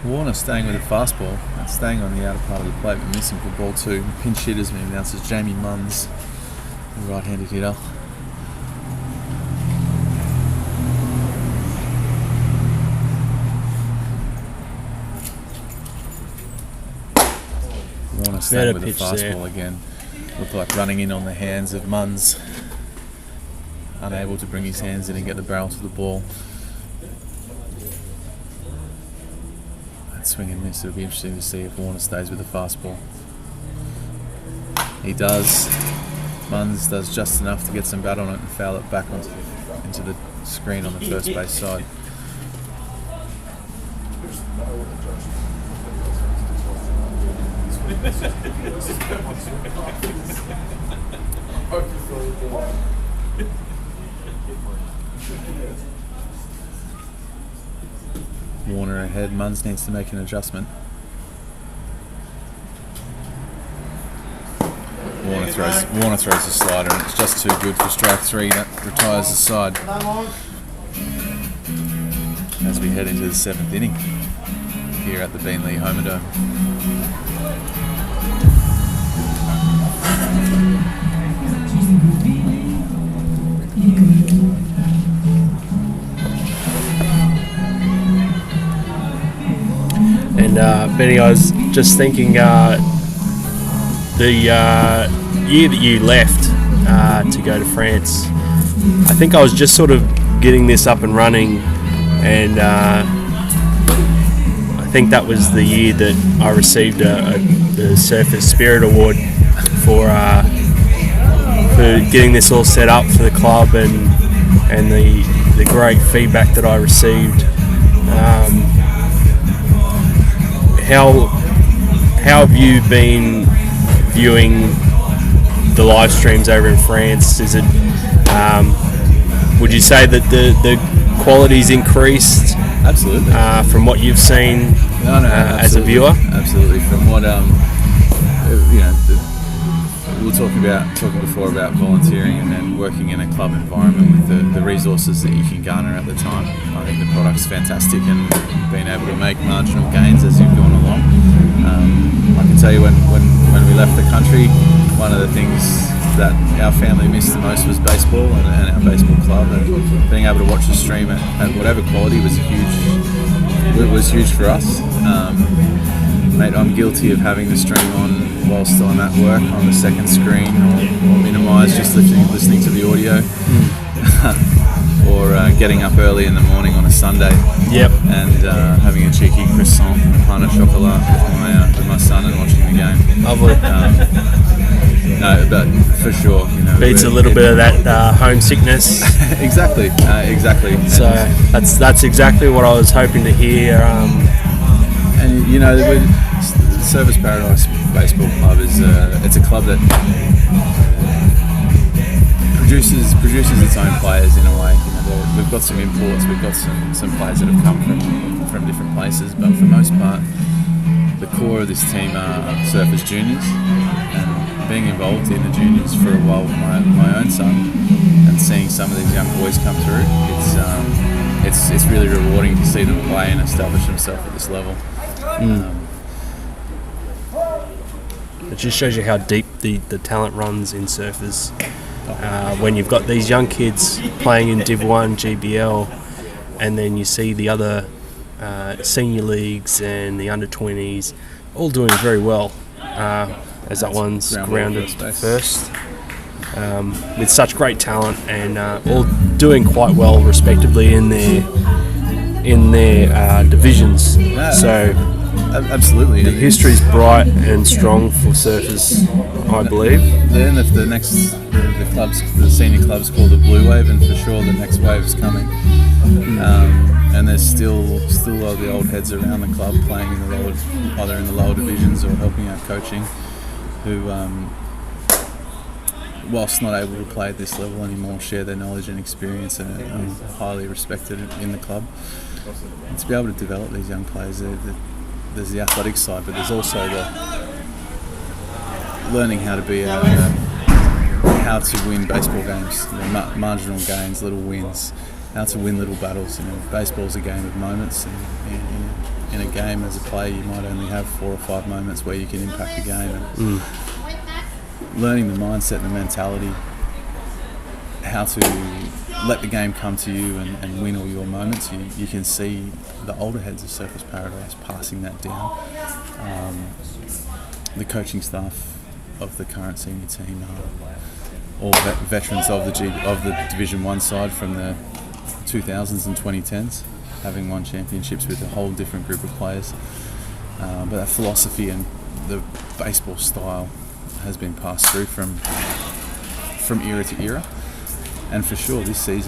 Speaker 3: Warner staying with a fastball, staying on the outer part of the plate, but missing for ball 2. Pinch hitter's been announced as Jamie Munns, the right-handed hitter. Warner staying with a fastball again. Looked like running in on the hands of Munns. Unable to bring his hands in and get the barrel to the ball. Swing and miss. It'll be interesting to see if Warner stays with the fastball. He does. Munns does just enough to get some bat on it and foul it back into the screen on the first base side. Warner ahead. Munns needs to make an adjustment. Warner throws a slider and it's just too good for strike 3. That retires the side as we head into the 7th inning here at the Beenleigh Homodome.
Speaker 2: And Benny, I was just thinking the year that you left to go to France, I think I was just sort of getting this up and running, and I think that was the year that I received the Surfer Spirit Award for getting this all set up for the club and the great feedback that I received. How have you been viewing the live streams over in France? Is it would you say that the quality's increased?
Speaker 3: Absolutely.
Speaker 2: From what you've seen as a viewer?
Speaker 3: Absolutely. From what we were talking before about volunteering and working in a club environment with the resources that you can garner at the time. I think the product's fantastic, and being able to make marginal gains as you've gone along. I can tell you when we left the country, one of the things that our family missed the most was baseball and our baseball club, and being able to watch the stream at whatever quality was huge for us. Mate, I'm guilty of having the stream on whilst I'm at work on the second screen, or minimise just listening to the audio, or getting up early in the morning on a Sunday.
Speaker 2: Yep.
Speaker 3: And having a cheeky croissant and a pain au chocolat with my son and watching the game.
Speaker 2: Lovely.
Speaker 3: No, but for sure,
Speaker 2: beats a little bit of that homesickness.
Speaker 3: Exactly.
Speaker 2: So that's exactly what I was hoping to hear.
Speaker 3: And the Service Paradise Baseball Club is it's a club that produces its own players in a way. You know, we've got some imports, we've got some players that have come from different places, but for the most part, the core of this team are surfers juniors, and being involved in the juniors for a while with my own son and seeing some of these young boys come through, it's really rewarding to see them play and establish themselves at this level.
Speaker 2: It just shows you how deep the talent runs in surfers. When you've got these young kids playing in div1, GBL, and then you see the other senior leagues and the under-20s all doing very well, as that one's grounded first, with such great talent, and all doing quite well respectively in their divisions. So
Speaker 3: Absolutely.
Speaker 2: the history's bright and strong for surfers, I believe.
Speaker 3: Then the clubs, the senior clubs, called the Bluewave, and for sure the next wave is coming. And there's still a lot of the old heads around the club playing in either in the lower divisions or helping out coaching, who, whilst not able to play at this level anymore, share their knowledge and experience and are highly respected in the club. And to be able to develop these young players, there's the athletic side, but there's also the learning how to be how to win baseball games, marginal gains, little wins, how to win little battles. Baseball's a game of moments, and in a game as a player you might only have 4 or 5 moments where you can impact the game. And learning the mindset and the mentality, how to let the game come to you and win all your moments. You can see the older heads of Surfers Paradise passing that down. The coaching staff of the current senior team are all veterans of the Division 1 side from the 2000s and 2010s, having won championships with a whole different group of players. But that philosophy and the baseball style has been passed through from era to era. And for sure, this is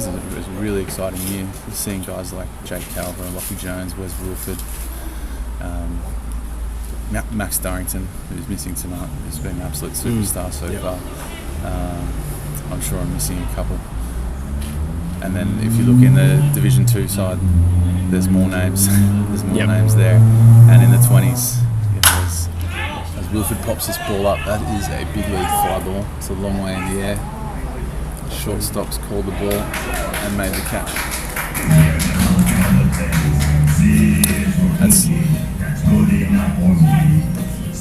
Speaker 3: a really exciting year. We're seeing guys like Jake Calver, Lockie Jones, Wes Wilford, Max Durrington, who's missing tonight, who's been an absolute superstar so far. I'm sure I'm missing a couple. And then if you look in the Division 2 side, there's more names. There's more names there. And in the 20s, as Wilford pops this ball up, that is a big league fly ball. It's a long way in the air. Shortstop's called the ball and made the catch.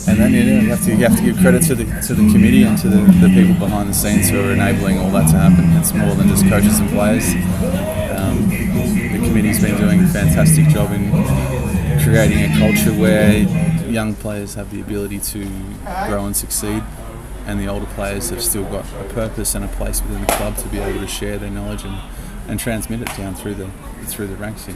Speaker 3: And then you have to give credit to the committee and to the people behind the scenes who are enabling all that to happen. It's more than just coaches and players. The committee's been doing a fantastic job in creating a culture where young players have the ability to grow and succeed, and the older players have still got a purpose and a place within the club to be able to share their knowledge and transmit it down through the ranks.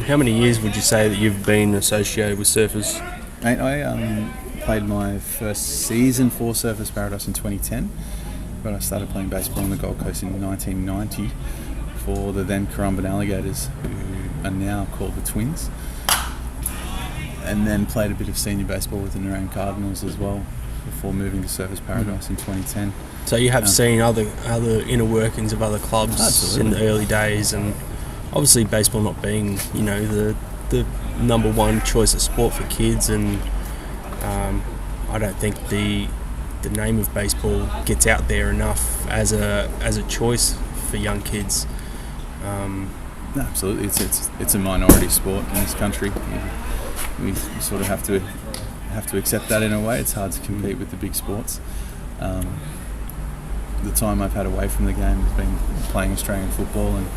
Speaker 2: How many years would you say that you've been associated with surfers?
Speaker 3: I played my first season for Surfers Paradise in 2010, but I started playing baseball on the Gold Coast in 1990 for the then Currumbin Alligators, who are now called the Twins, and then played a bit of senior baseball with the Narang Cardinals as well before moving to Surfers Paradise in 2010.
Speaker 2: So you have seen other inner workings of other clubs
Speaker 3: Absolutely.
Speaker 2: in the early days, and obviously baseball not being the number one choice of sport for kids, and I don't think the name of baseball gets out there enough as a choice for young kids.
Speaker 3: No, absolutely, it's a minority sport in this country. We sort of have to accept that in a way. It's hard to compete with the big sports. The time I've had away from the game has been playing Australian football and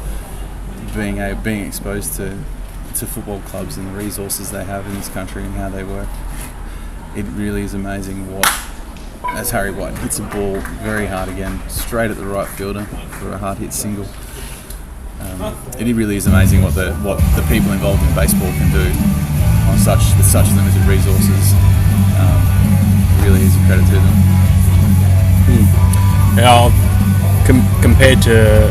Speaker 3: being exposed to football clubs and the resources they have in this country and how they work. It really is amazing as Harry White hits a ball very hard again, straight at the right fielder for a hard hit single. It really is amazing what the people involved in baseball can do on with such limited resources. It really is a credit to them.
Speaker 2: Now, compared to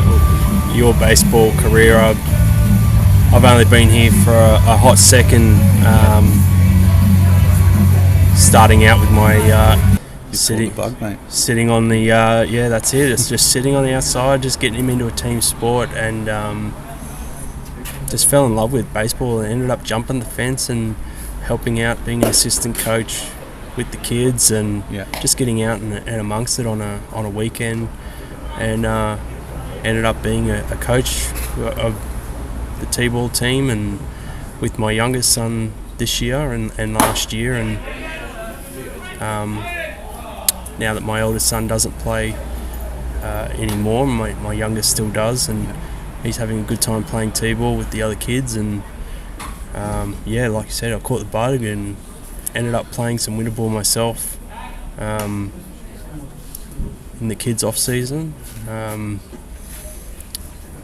Speaker 2: your baseball career, I've only been here for a hot second, starting out with my
Speaker 3: The bug, mate.
Speaker 2: sitting on the yeah, that's it. It's just sitting on the outside, just getting him into a team sport, and just fell in love with baseball and ended up jumping the fence and helping out, being an assistant coach with the kids, and just getting out and amongst it on a weekend, and ended up being a coach of the T-ball team, and with my youngest son this year and last year, and now that my oldest son doesn't play anymore, my youngest still does, and he's having a good time playing T-ball with the other kids, and like you said, I caught the bug and ended up playing some winter ball myself in the kids' off season,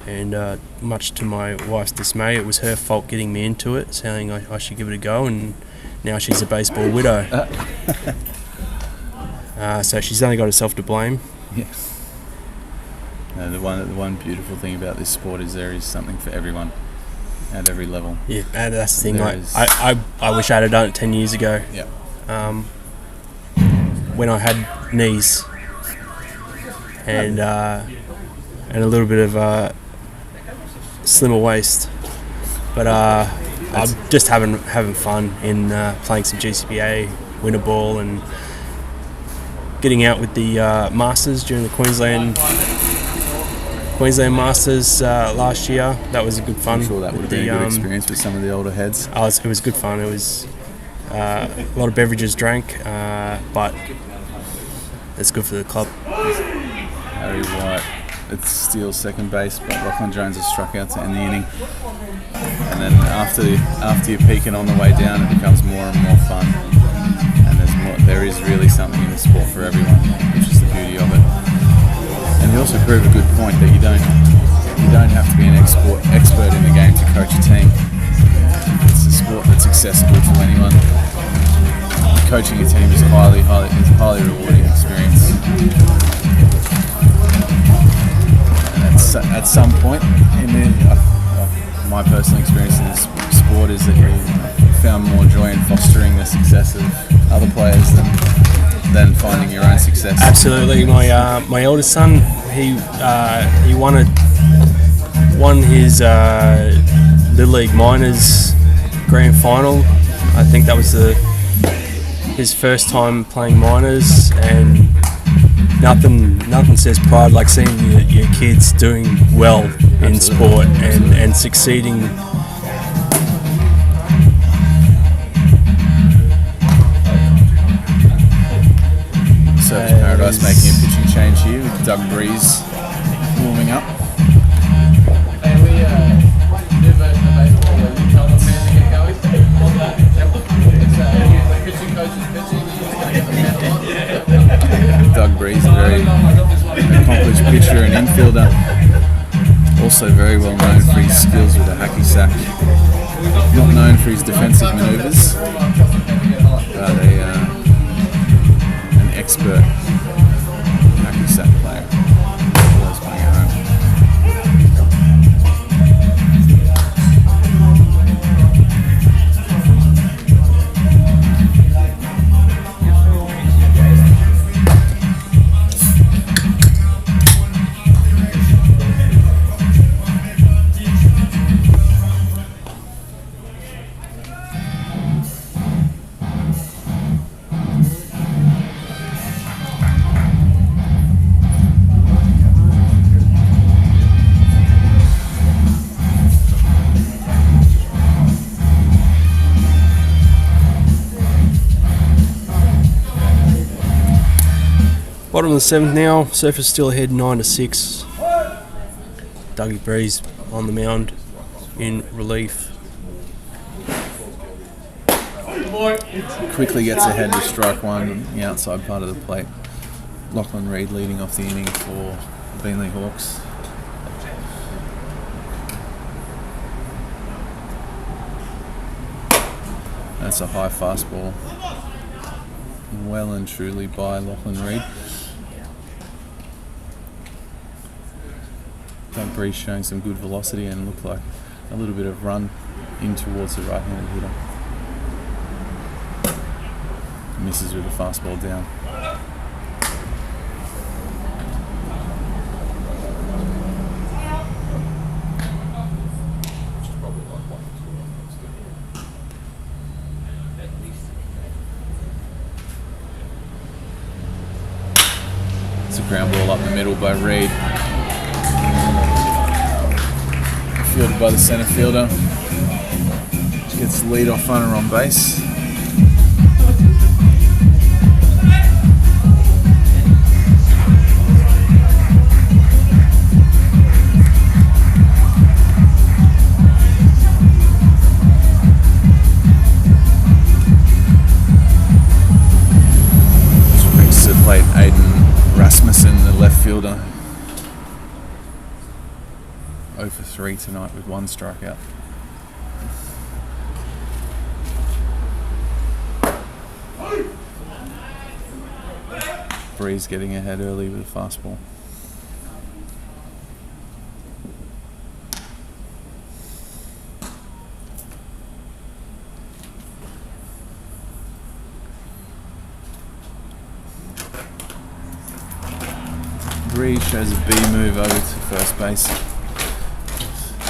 Speaker 2: and much to my wife's dismay, it was her fault getting me into it, saying I should give it a go, and now she's a baseball widow. So she's only got herself to blame.
Speaker 3: Yeah. No, the one beautiful thing about this sport is there is something for everyone at every level.
Speaker 2: Yeah, and that's the thing. I wish I had done it 10 years ago.
Speaker 3: Yeah.
Speaker 2: When I had knees and a little bit of slimmer waist, but I'm just having fun in playing some GCBA winter ball and getting out with the Masters during the Queensland Masters last year. That was a good fun.
Speaker 3: I'm sure that would have been a good experience with some of the older heads.
Speaker 2: It was good fun. It was a lot of beverages drank, but it's good for the club.
Speaker 3: Harry White at Steele's second base, but Lachlan Jones has struck out to end the inning. And then after you're peaking on the way down, it becomes more and more fun. And there is really something in the sport for everyone, which is the beauty of it. And he also proved a good point that you don't have to be an expert in the game to coach a team. It's a sport that's accessible to anyone. Coaching a team is a highly rewarding experience. And at some point my personal experience in this sport is that you found more joy in fostering the success of other players than finding your own success.
Speaker 2: Absolutely. My oldest son, he won his Little League Minors grand final. I think that was his first time playing minors, and nothing says pride like seeing your kids doing well in sport and succeeding.
Speaker 3: Surf's Paradise making a pitching change here with Doug Breeze warming up.
Speaker 4: And we do version of baseball where you tell the man to get going. It's when pitching coach is pitching, you just got to get the man on.
Speaker 3: Doug Breeze, a very accomplished pitcher and infielder. Also very well known for his skills with a hacky sack. Not known for his defensive manoeuvres, but an expert hacky sack player. Loves playing at home.
Speaker 2: Bottom of the seventh now. Surfers still ahead 9-6. Dougie Breeze on the mound in relief.
Speaker 3: Quickly gets ahead to strike one on the outside part of the plate. Lachlan Reid leading off the inning for the Beenleigh Hawks. That's a high fastball. Well and truly by Lachlan Reid. Doug Breeze showing some good velocity and looked like a little bit of run in towards the right-handed hitter. Misses with the fastball down. It's a ground ball up the middle by Reed. Fielded by the centre fielder. Gets the lead-off runner on base. Played Aiden Rasmussen, the left fielder. 0 for 3 tonight with 1 strikeout. Breeze getting ahead early with a fastball. Reed shows a B move over to first base.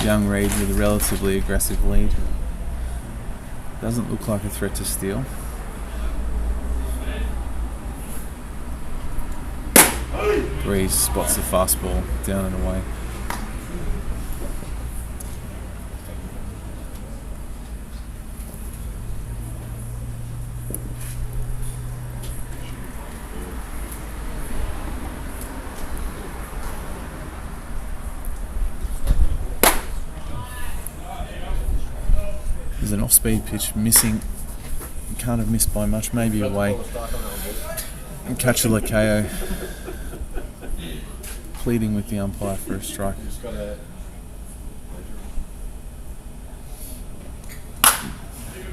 Speaker 3: Young Reed with a relatively aggressive lead. Doesn't look like a threat to steal. Reed spots the fastball down and away. There's an off-speed pitch missing. You can't have missed by much, maybe away. And catcher Lakeo pleading with the umpire for a strike.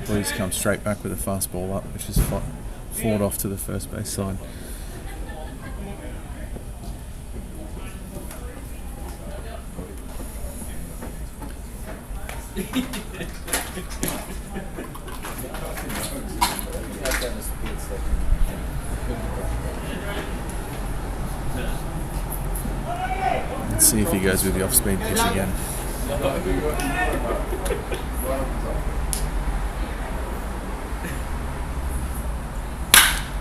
Speaker 3: Breeze comes straight back with a fastball up, which is fought off to the first base side. Let's see if he goes with the off-speed pitch again.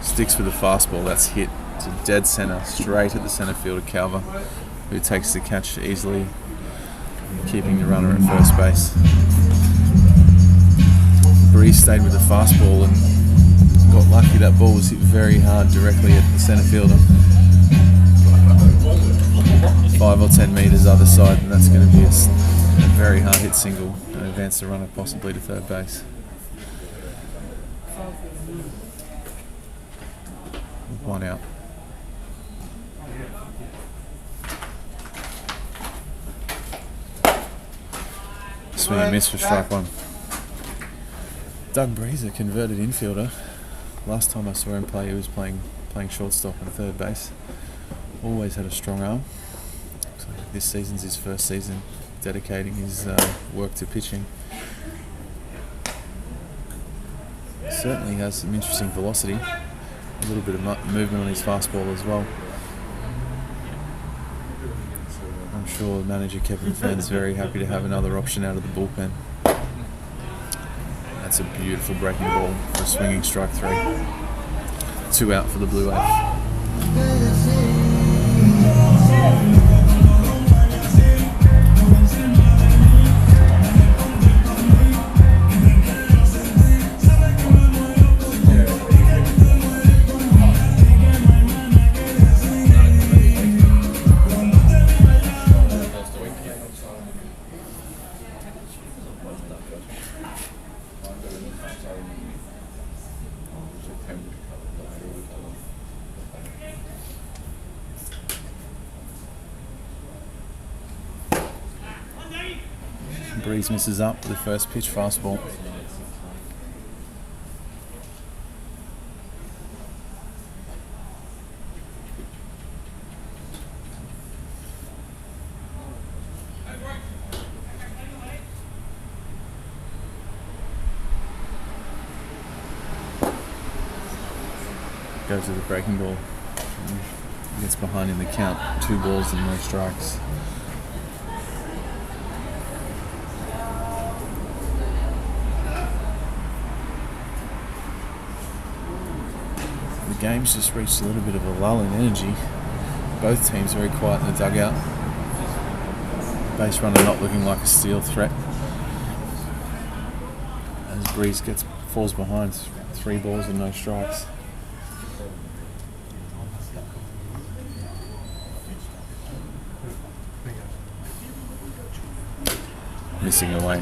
Speaker 3: Sticks with the fastball, that's hit to dead centre, straight at the centre fielder Calver, who takes the catch easily, keeping the runner at first base. Breeze stayed with the fastball and got lucky. That ball was hit very hard directly at the centre fielder. 5 or 10 metres other side, and that's going to be a very hard hit single and advance the runner possibly to third base. One out. Swing and miss for strike one. Doug Breeze, a converted infielder. Last time I saw him play, he was playing shortstop and third base. Always had a strong arm. Looks like this season's his first season dedicating his work to pitching. Certainly has some interesting velocity. A little bit of movement on his fastball as well. I'm sure manager Kevin Fenn's very happy to have another option out of the bullpen. That's a beautiful breaking ball for a swinging strike 3. 2 out for the Blue Wave. Breeze misses up with the first pitch fastball. goes to the breaking ball. Gets behind in the count. 2 balls and no strikes. The game's just reached a little bit of a lull in energy. Both teams very quiet in the dugout. Base runner not looking like a steal threat. As Breeze falls behind, 3 balls and no strikes. Missing away,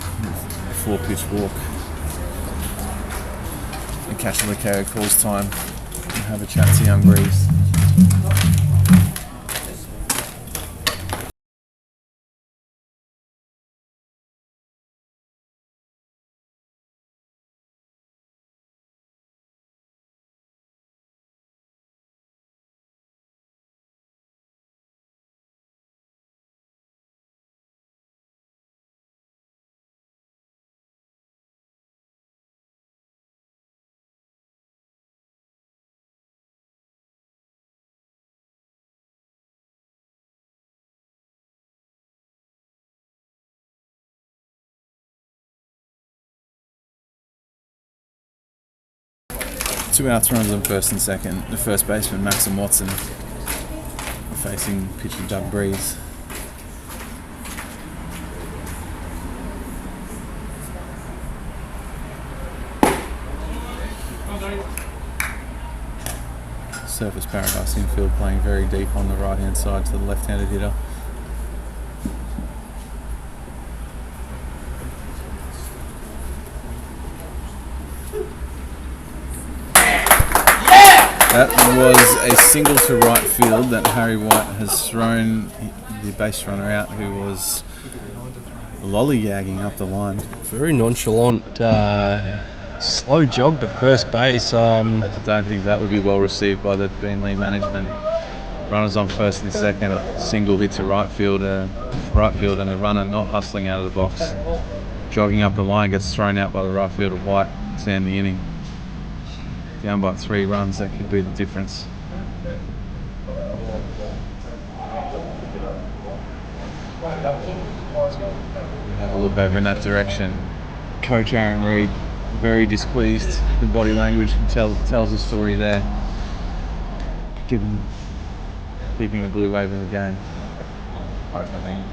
Speaker 3: 4-pitch walk. And Catcher Macaro calls time to have a chat to young Breeze. Two outs, runs on first and second. The first baseman, Maxim Watson, facing pitcher Doug Breeze. Surface Paradise infield playing very deep on the right hand side to the left handed hitter. That was a single to right field that Harry White has thrown the base runner out, who was lollygagging up the line.
Speaker 2: Very nonchalant, slow jog to first base.
Speaker 3: I don't think that would be well received by the Beenleigh management. Runners on first and second, a single hit to right field, and a runner not hustling out of the box. Jogging up the line, gets thrown out by the right fielder White to end the inning. Down by 3 runs, that could be the difference. Have a look over in that direction. Coach Aaron Reid, very displeased. The body language tells the story there. Keeping the Bluewave in the game. I think.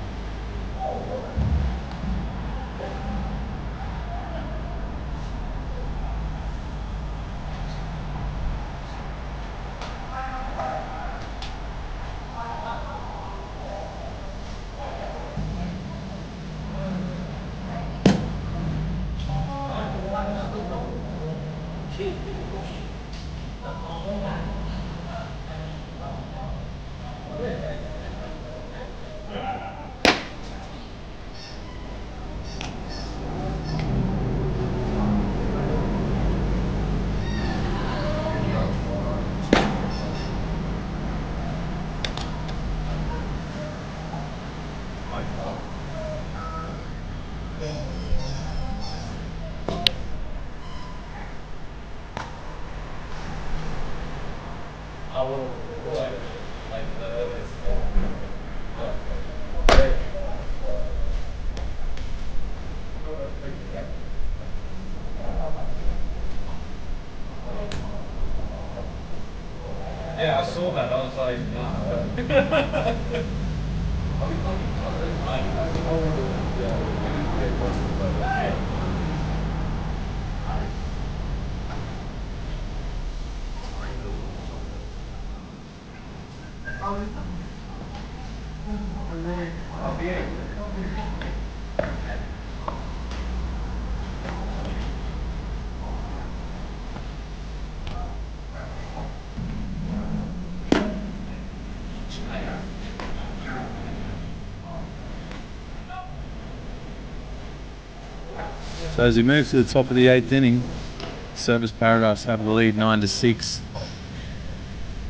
Speaker 4: Yeah, I saw that. I was like,
Speaker 3: So as we move to the top of the 8th inning, Surface Paradise have the lead 9-6.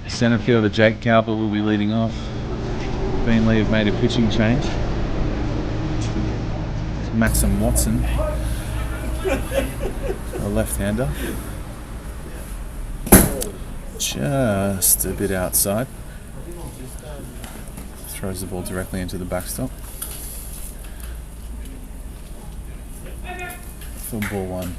Speaker 3: Centre fielder Jake Cowper will be leading off. Beenleigh have made a pitching change. It's Maxim Watson, a left-hander. just a bit outside. Throws the ball directly into the backstop. For ball one.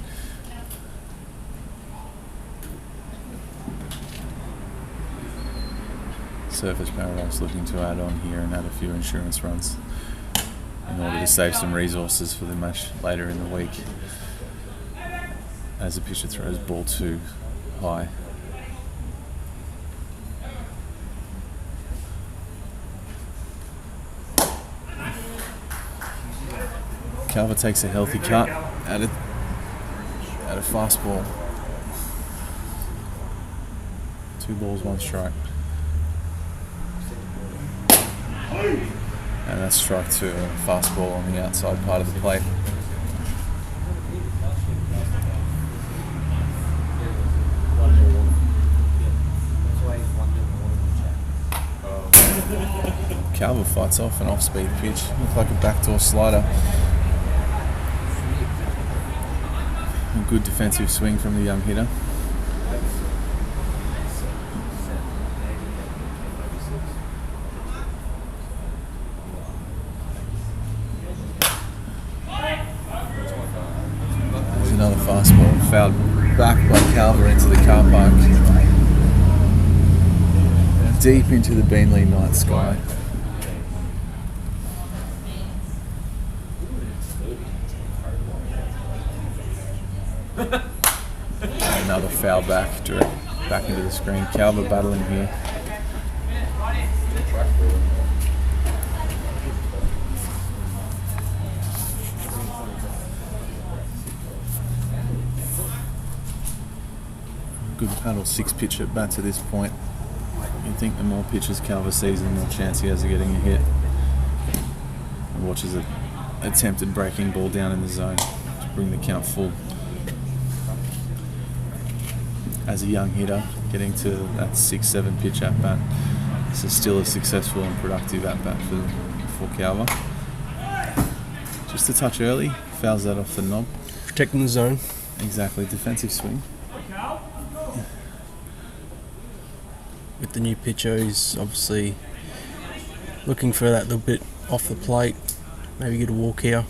Speaker 3: Surface Paradise looking to add on here and add a few insurance runs in order to save some resources for the match later in the week, as the pitcher throws ball too high. Calver takes a healthy cut at a fastball. 2 balls, 1 strike. And that's strike 2, a fastball on the outside part of the plate. Calver fights off an off-speed pitch, looks like a backdoor slider. A good defensive swing from the young hitter. There's another fastball, fouled back by Calver into the car park. Deep into the Beenleigh night sky. Another foul back, direct back into the screen. Calver battling here. Good paddle, 6 pitch at bat to this point. You'd think the more pitches Calver sees, the more chance he has of getting a hit. And watches an attempted breaking ball down in the zone to bring the count full. As a young hitter, getting to that 6-7 pitch at bat, this is still a successful and productive at bat for Calver. Just a touch early, fouls that off the knob.
Speaker 2: Protecting the zone.
Speaker 3: Exactly, defensive swing.
Speaker 2: With the new pitcher, he's obviously looking for that little bit off the plate. Maybe get a walk here.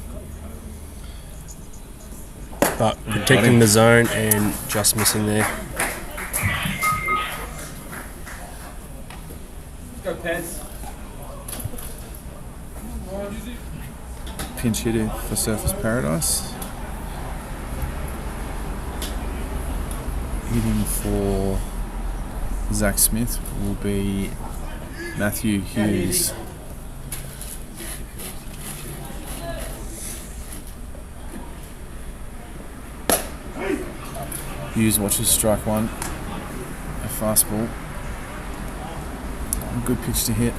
Speaker 2: But protecting the zone and just missing there.
Speaker 4: Go Pez.
Speaker 3: Pinch hitter for Surface Paradise. Hitting for Zach Smith will be Matthew Hughes. Hughes watches strike 1. A fastball. A good pitch to hit.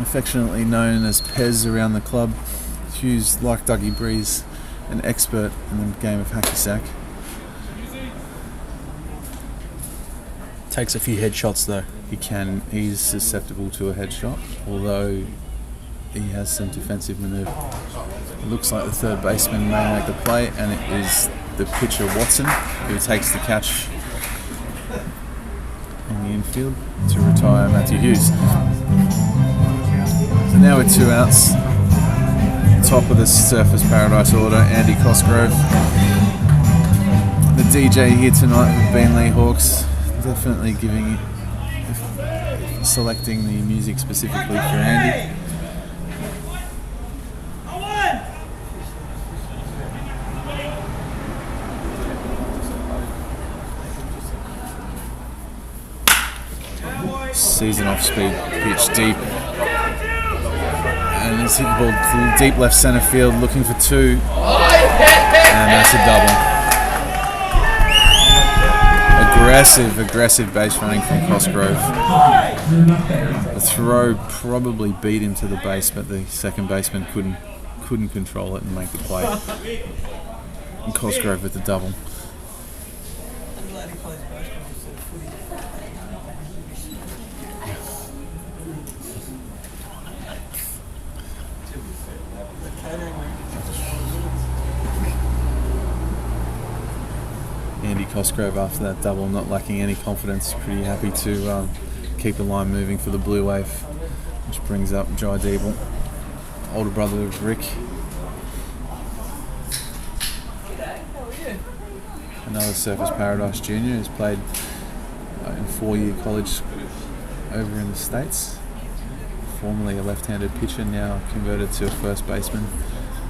Speaker 3: Affectionately known as Pez around the club. Hughes, like Dougie Breeze, an expert in the game of hacky sack.
Speaker 2: Takes a few headshots though.
Speaker 3: He's susceptible to a headshot, although he has some defensive manoeuvre. It looks like the third baseman may make the play, and it is the pitcher Watson who takes the catch in the infield to retire Matthew Hughes. So now with 2 outs, top of the Surface Paradise order, Andy Cosgrove. The DJ here tonight with Beenleigh Hawks. Definitely selecting the music specifically for Andy. Sees an off-speed pitch deep, and he's hit the ball deep left centre field, looking for 2, and that's a double. Aggressive base running from Cosgrove. The throw probably beat him to the base, but the second baseman couldn't control it and make the play. And Cosgrove with the double. Andy Cosgrove after that double, not lacking any confidence. Pretty happy to keep the line moving for the Bluewave, which brings up Jai Deeble, older brother of Rick. Another Surfers Paradise junior who's played in 4-year college over in the States. Formerly a left-handed pitcher, now converted to a first baseman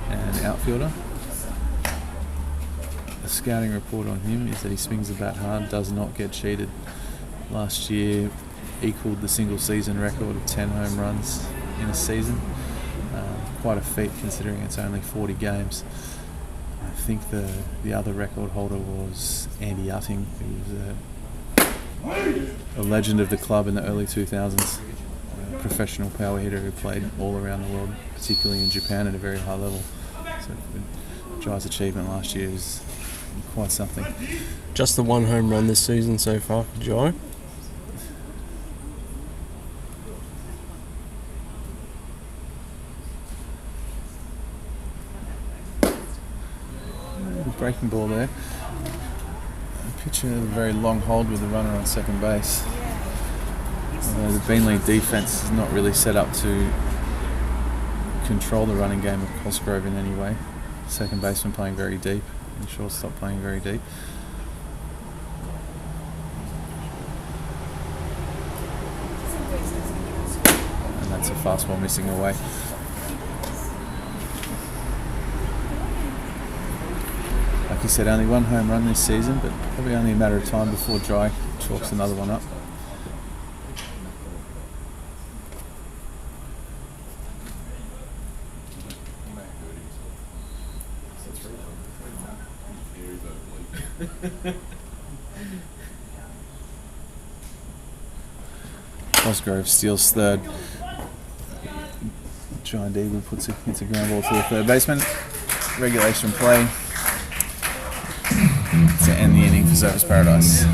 Speaker 3: and outfielder. The scouting report on him is that he swings the bat hard, does not get cheated. Last year equalled the single season record of 10 home runs in a season. Quite a feat considering it's only 40 games. I think the other record holder was Andy Utting, who was a legend of the club in the early 2000s. A professional power hitter who played all around the world, particularly in Japan at a very high level. So Jai's achievement last year is quite something.
Speaker 2: Just the 1 home run this season so far for Jai.
Speaker 3: Breaking ball there. Pitcher a very long hold with the runner on second base. Although the Beenleigh defence is not really set up to control the running game of Cosgrove in any way. Second baseman playing very deep and shortstop playing very deep. And that's a fastball missing away. Like you said, only 1 home run this season, but probably only a matter of time before Jai chalks another one up. Cosgrove steals third. Jai Deeble puts it into ground ball to the third baseman. Regulation play to end the inning for Surfers Paradise.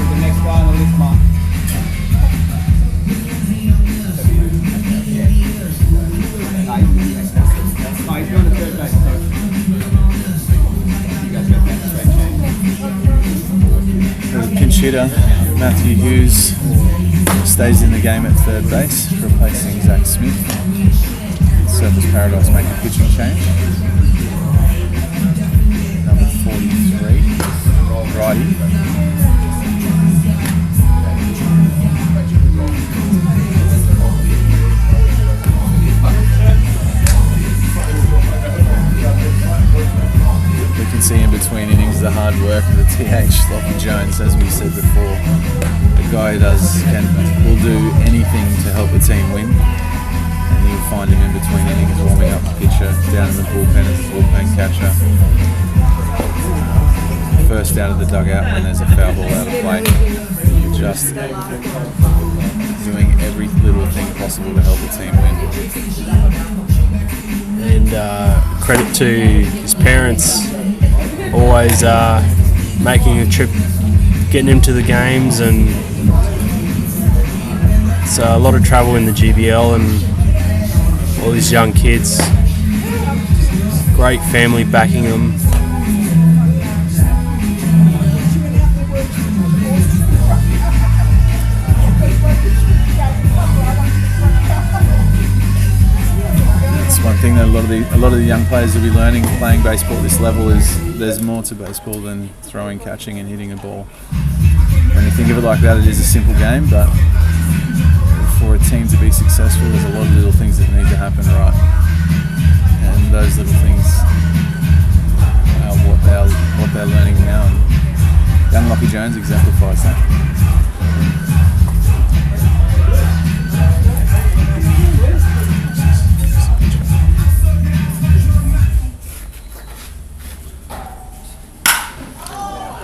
Speaker 1: The next guy on the list, Mark. He's going to third base, coach. You guys got that straight change.
Speaker 3: The pinch hitter, Matthew Hughes, stays in the game at third base, replacing Zach Smith. Surfers Paradise make a pitching change. Number 43, righty. We can see in between innings the hard work of the TH, Lockie Jones, as we said before. The guy will do anything to help the team win, and you'll find him in between innings warming up the pitcher, down in the bullpen as a bullpen catcher. First out of the dugout when there's a foul ball out of play. Just doing every little thing possible to help the team win.
Speaker 2: And credit to his parents, always making a trip, getting him to the games, and it's a lot of travel in the GBL and all these young kids. Great family backing them.
Speaker 3: One thing that a lot of the young players will be learning playing baseball at this level is there's more to baseball than throwing, catching and hitting a ball. When you think of it like that, it is a simple game, but for a team to be successful, there's a lot of little things that need to happen right. And those little things are what they're learning now. And young Lockie Jones exemplifies that.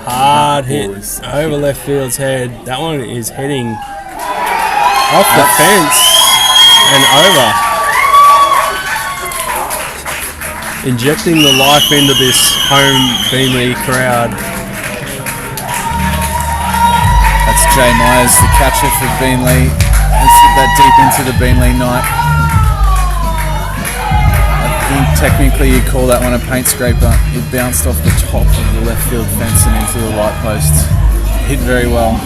Speaker 2: Hard hit over left field's head. That one is heading off the fence and over. Injecting the life into this home Beenleigh crowd.
Speaker 3: That's Jay Myers, the catcher for Beenleigh. Let's get that deep into the Beenleigh night. I think technically you'd call that one a paint scraper. It bounced off the top of the left field fence and into the light post. Hit very well.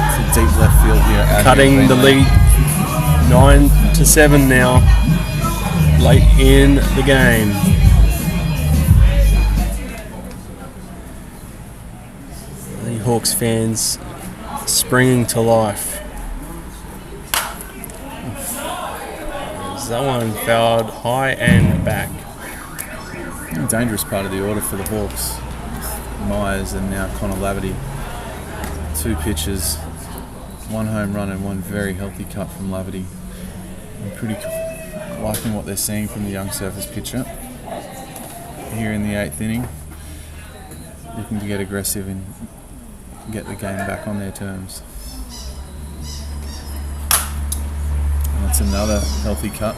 Speaker 3: It's a deep left field here.
Speaker 2: Cutting the lead 9-7 now. Late in the game. The Hawks fans springing to life. That one fouled high and back.
Speaker 3: A dangerous part of the order for the Hawks. Myers and now Connor Laverty. 2 pitches, 1 home run and 1 very healthy cut from Laverty. I'm pretty liking what they're seeing from the young surface pitcher here in the 8th inning. Looking to get aggressive and get the game back on their terms. And that's another healthy cut.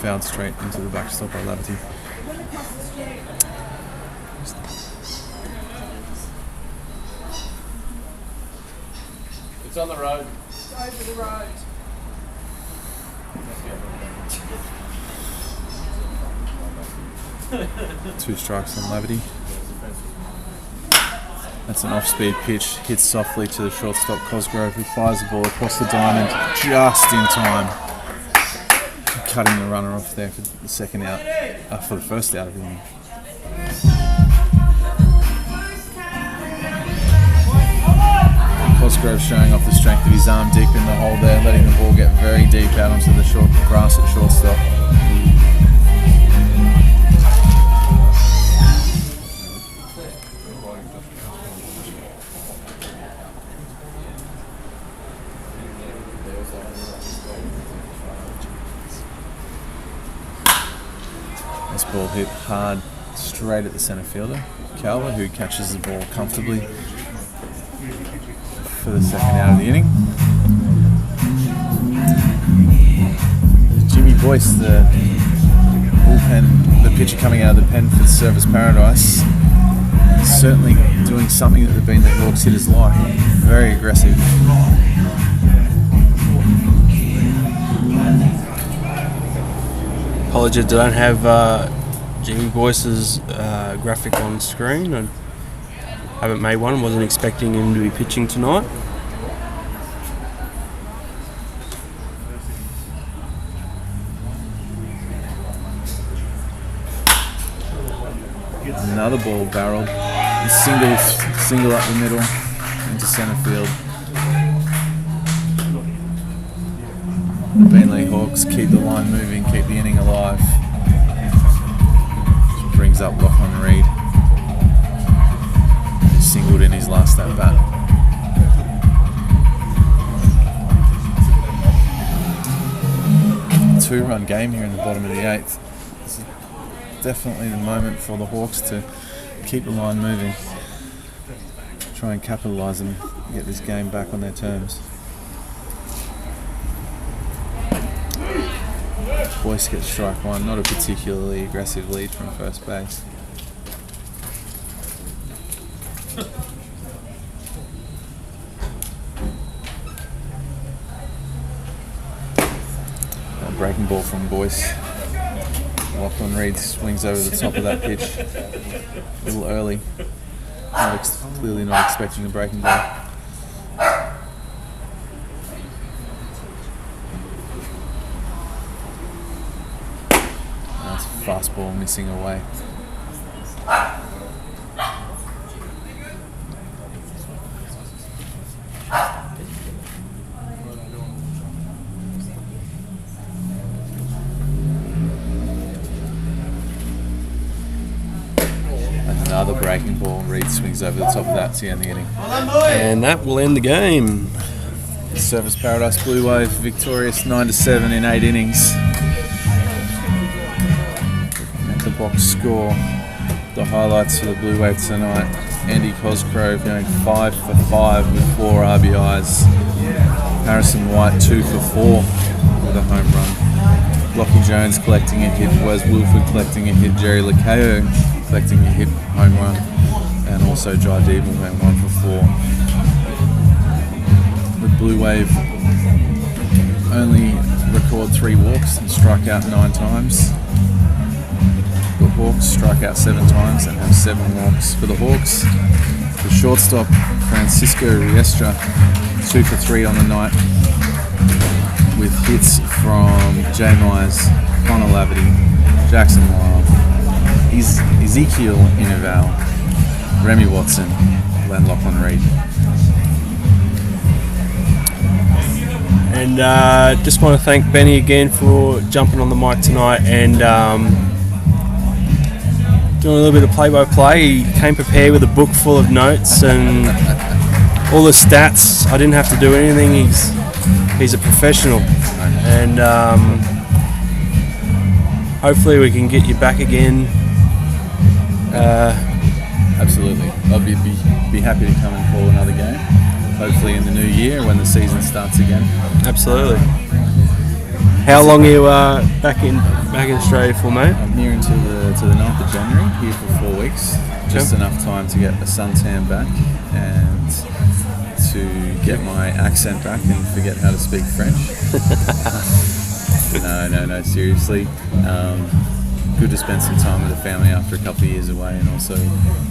Speaker 3: Fouled straight into the backstop by Laverty.
Speaker 4: It's on the road. It's over the road.
Speaker 3: 2 strikes on Laverty. That's an off-speed pitch, hits softly to the shortstop Cosgrove, who fires the ball across the diamond just in time, cutting the runner off there for the second out, for the first out of the inning. Cosgrove showing off the strength of his arm deep in the hole there, letting the ball get very deep out onto the short grass at shortstop. This ball hit hard straight at the centre fielder, Calver, who catches the ball comfortably for the second out of the inning. Jimmy Boyce, the bullpen, the pitcher coming out of the pen for Service Paradise, certainly doing something that the Beenleigh Hawks hitters like. Very aggressive.
Speaker 2: Apologies, I don't have Jimmy Boyce's graphic on screen. I haven't made one, wasn't expecting him to be pitching tonight.
Speaker 3: Another ball barreled. Single up the middle into centre field. The Beenleigh Hawks keep the line moving, keep the inning alive. Which brings up Lachlan Reid, who singled in his last at bat. Two-run game here in the bottom of the 8th. This is definitely the moment for the Hawks to keep the line moving, try and capitalise and get this game back on their terms. Boyce gets strike 1, not a particularly aggressive lead from first base. A breaking ball from Boyce. Lachlan Reid swings over the top of that pitch a little early. Clearly not expecting a breaking ball. That's a fastball missing away. Another breaking ball. Reid swings over the top of that to end the inning.
Speaker 2: And that will end the game.
Speaker 3: Service Paradise Bluewave victorious 9-7 in 8 innings. At the box score, the highlights for the Bluewave tonight. Andy Cosgrove going 5 for 5 with 4 RBIs. Harrison White 2 for 4 with a home run. Lockie Jones collecting a hit, Wes Wilford collecting a hit, Jerry Lakeo collecting a hit, home run, and also Jai Deeble went 1 for 4. With Bluewave only record 3 walks and strike out 9 times. The Hawks strike out 7 times and have 7 walks. For the Hawks, the shortstop Francisco Riestra 2 for 3 on the night, with hits from Jay Myers, Connor Laverty, Jackson Lyle, Ezekiel Inoval, Remy Watson, Len Lachlan Reed.
Speaker 2: And just want to thank Benny again for jumping on the mic tonight and doing a little bit of play-by-play. He came prepared with a book full of notes and all the stats. I didn't have to do anything. He's a professional, and hopefully we can get you back again.
Speaker 3: Absolutely. I'll be happy to come and call another game, hopefully in the new year when the season starts again.
Speaker 2: Absolutely. How long are you back in Australia for, mate?
Speaker 3: I'm here until the 9th of January, here for 4 weeks. Just enough time to get the suntan back and to get my accent back and forget how to speak French. No, seriously. Good to spend some time with the family after a couple of years away and also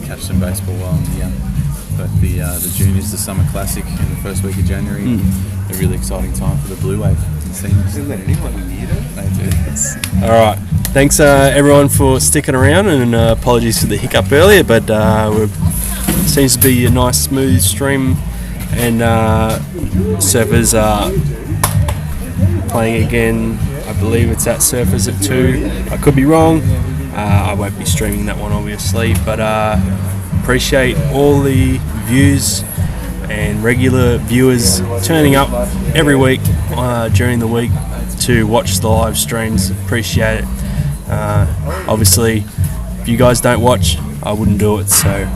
Speaker 3: catch some baseball while I'm young. But the juniors, the Summer Classic in the first week of January, a really exciting time for the Bluewave.
Speaker 2: All right. Thanks, everyone, for sticking around, and apologies for the hiccup earlier, but it seems to be a nice, smooth stream, and Surfers are playing again. I believe it's at Surfers at 2. I could be wrong. I won't be streaming that one, obviously, but appreciate all the views and regular viewers turning up every week during the week to watch the live streams. Appreciate it. Obviously, if you guys don't watch, I wouldn't do it. So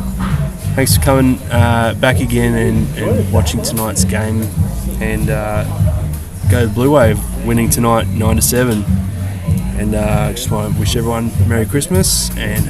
Speaker 2: thanks for coming back again and watching tonight's game. And go Blue Wave, winning tonight 9-7. And just want to wish everyone Merry Christmas and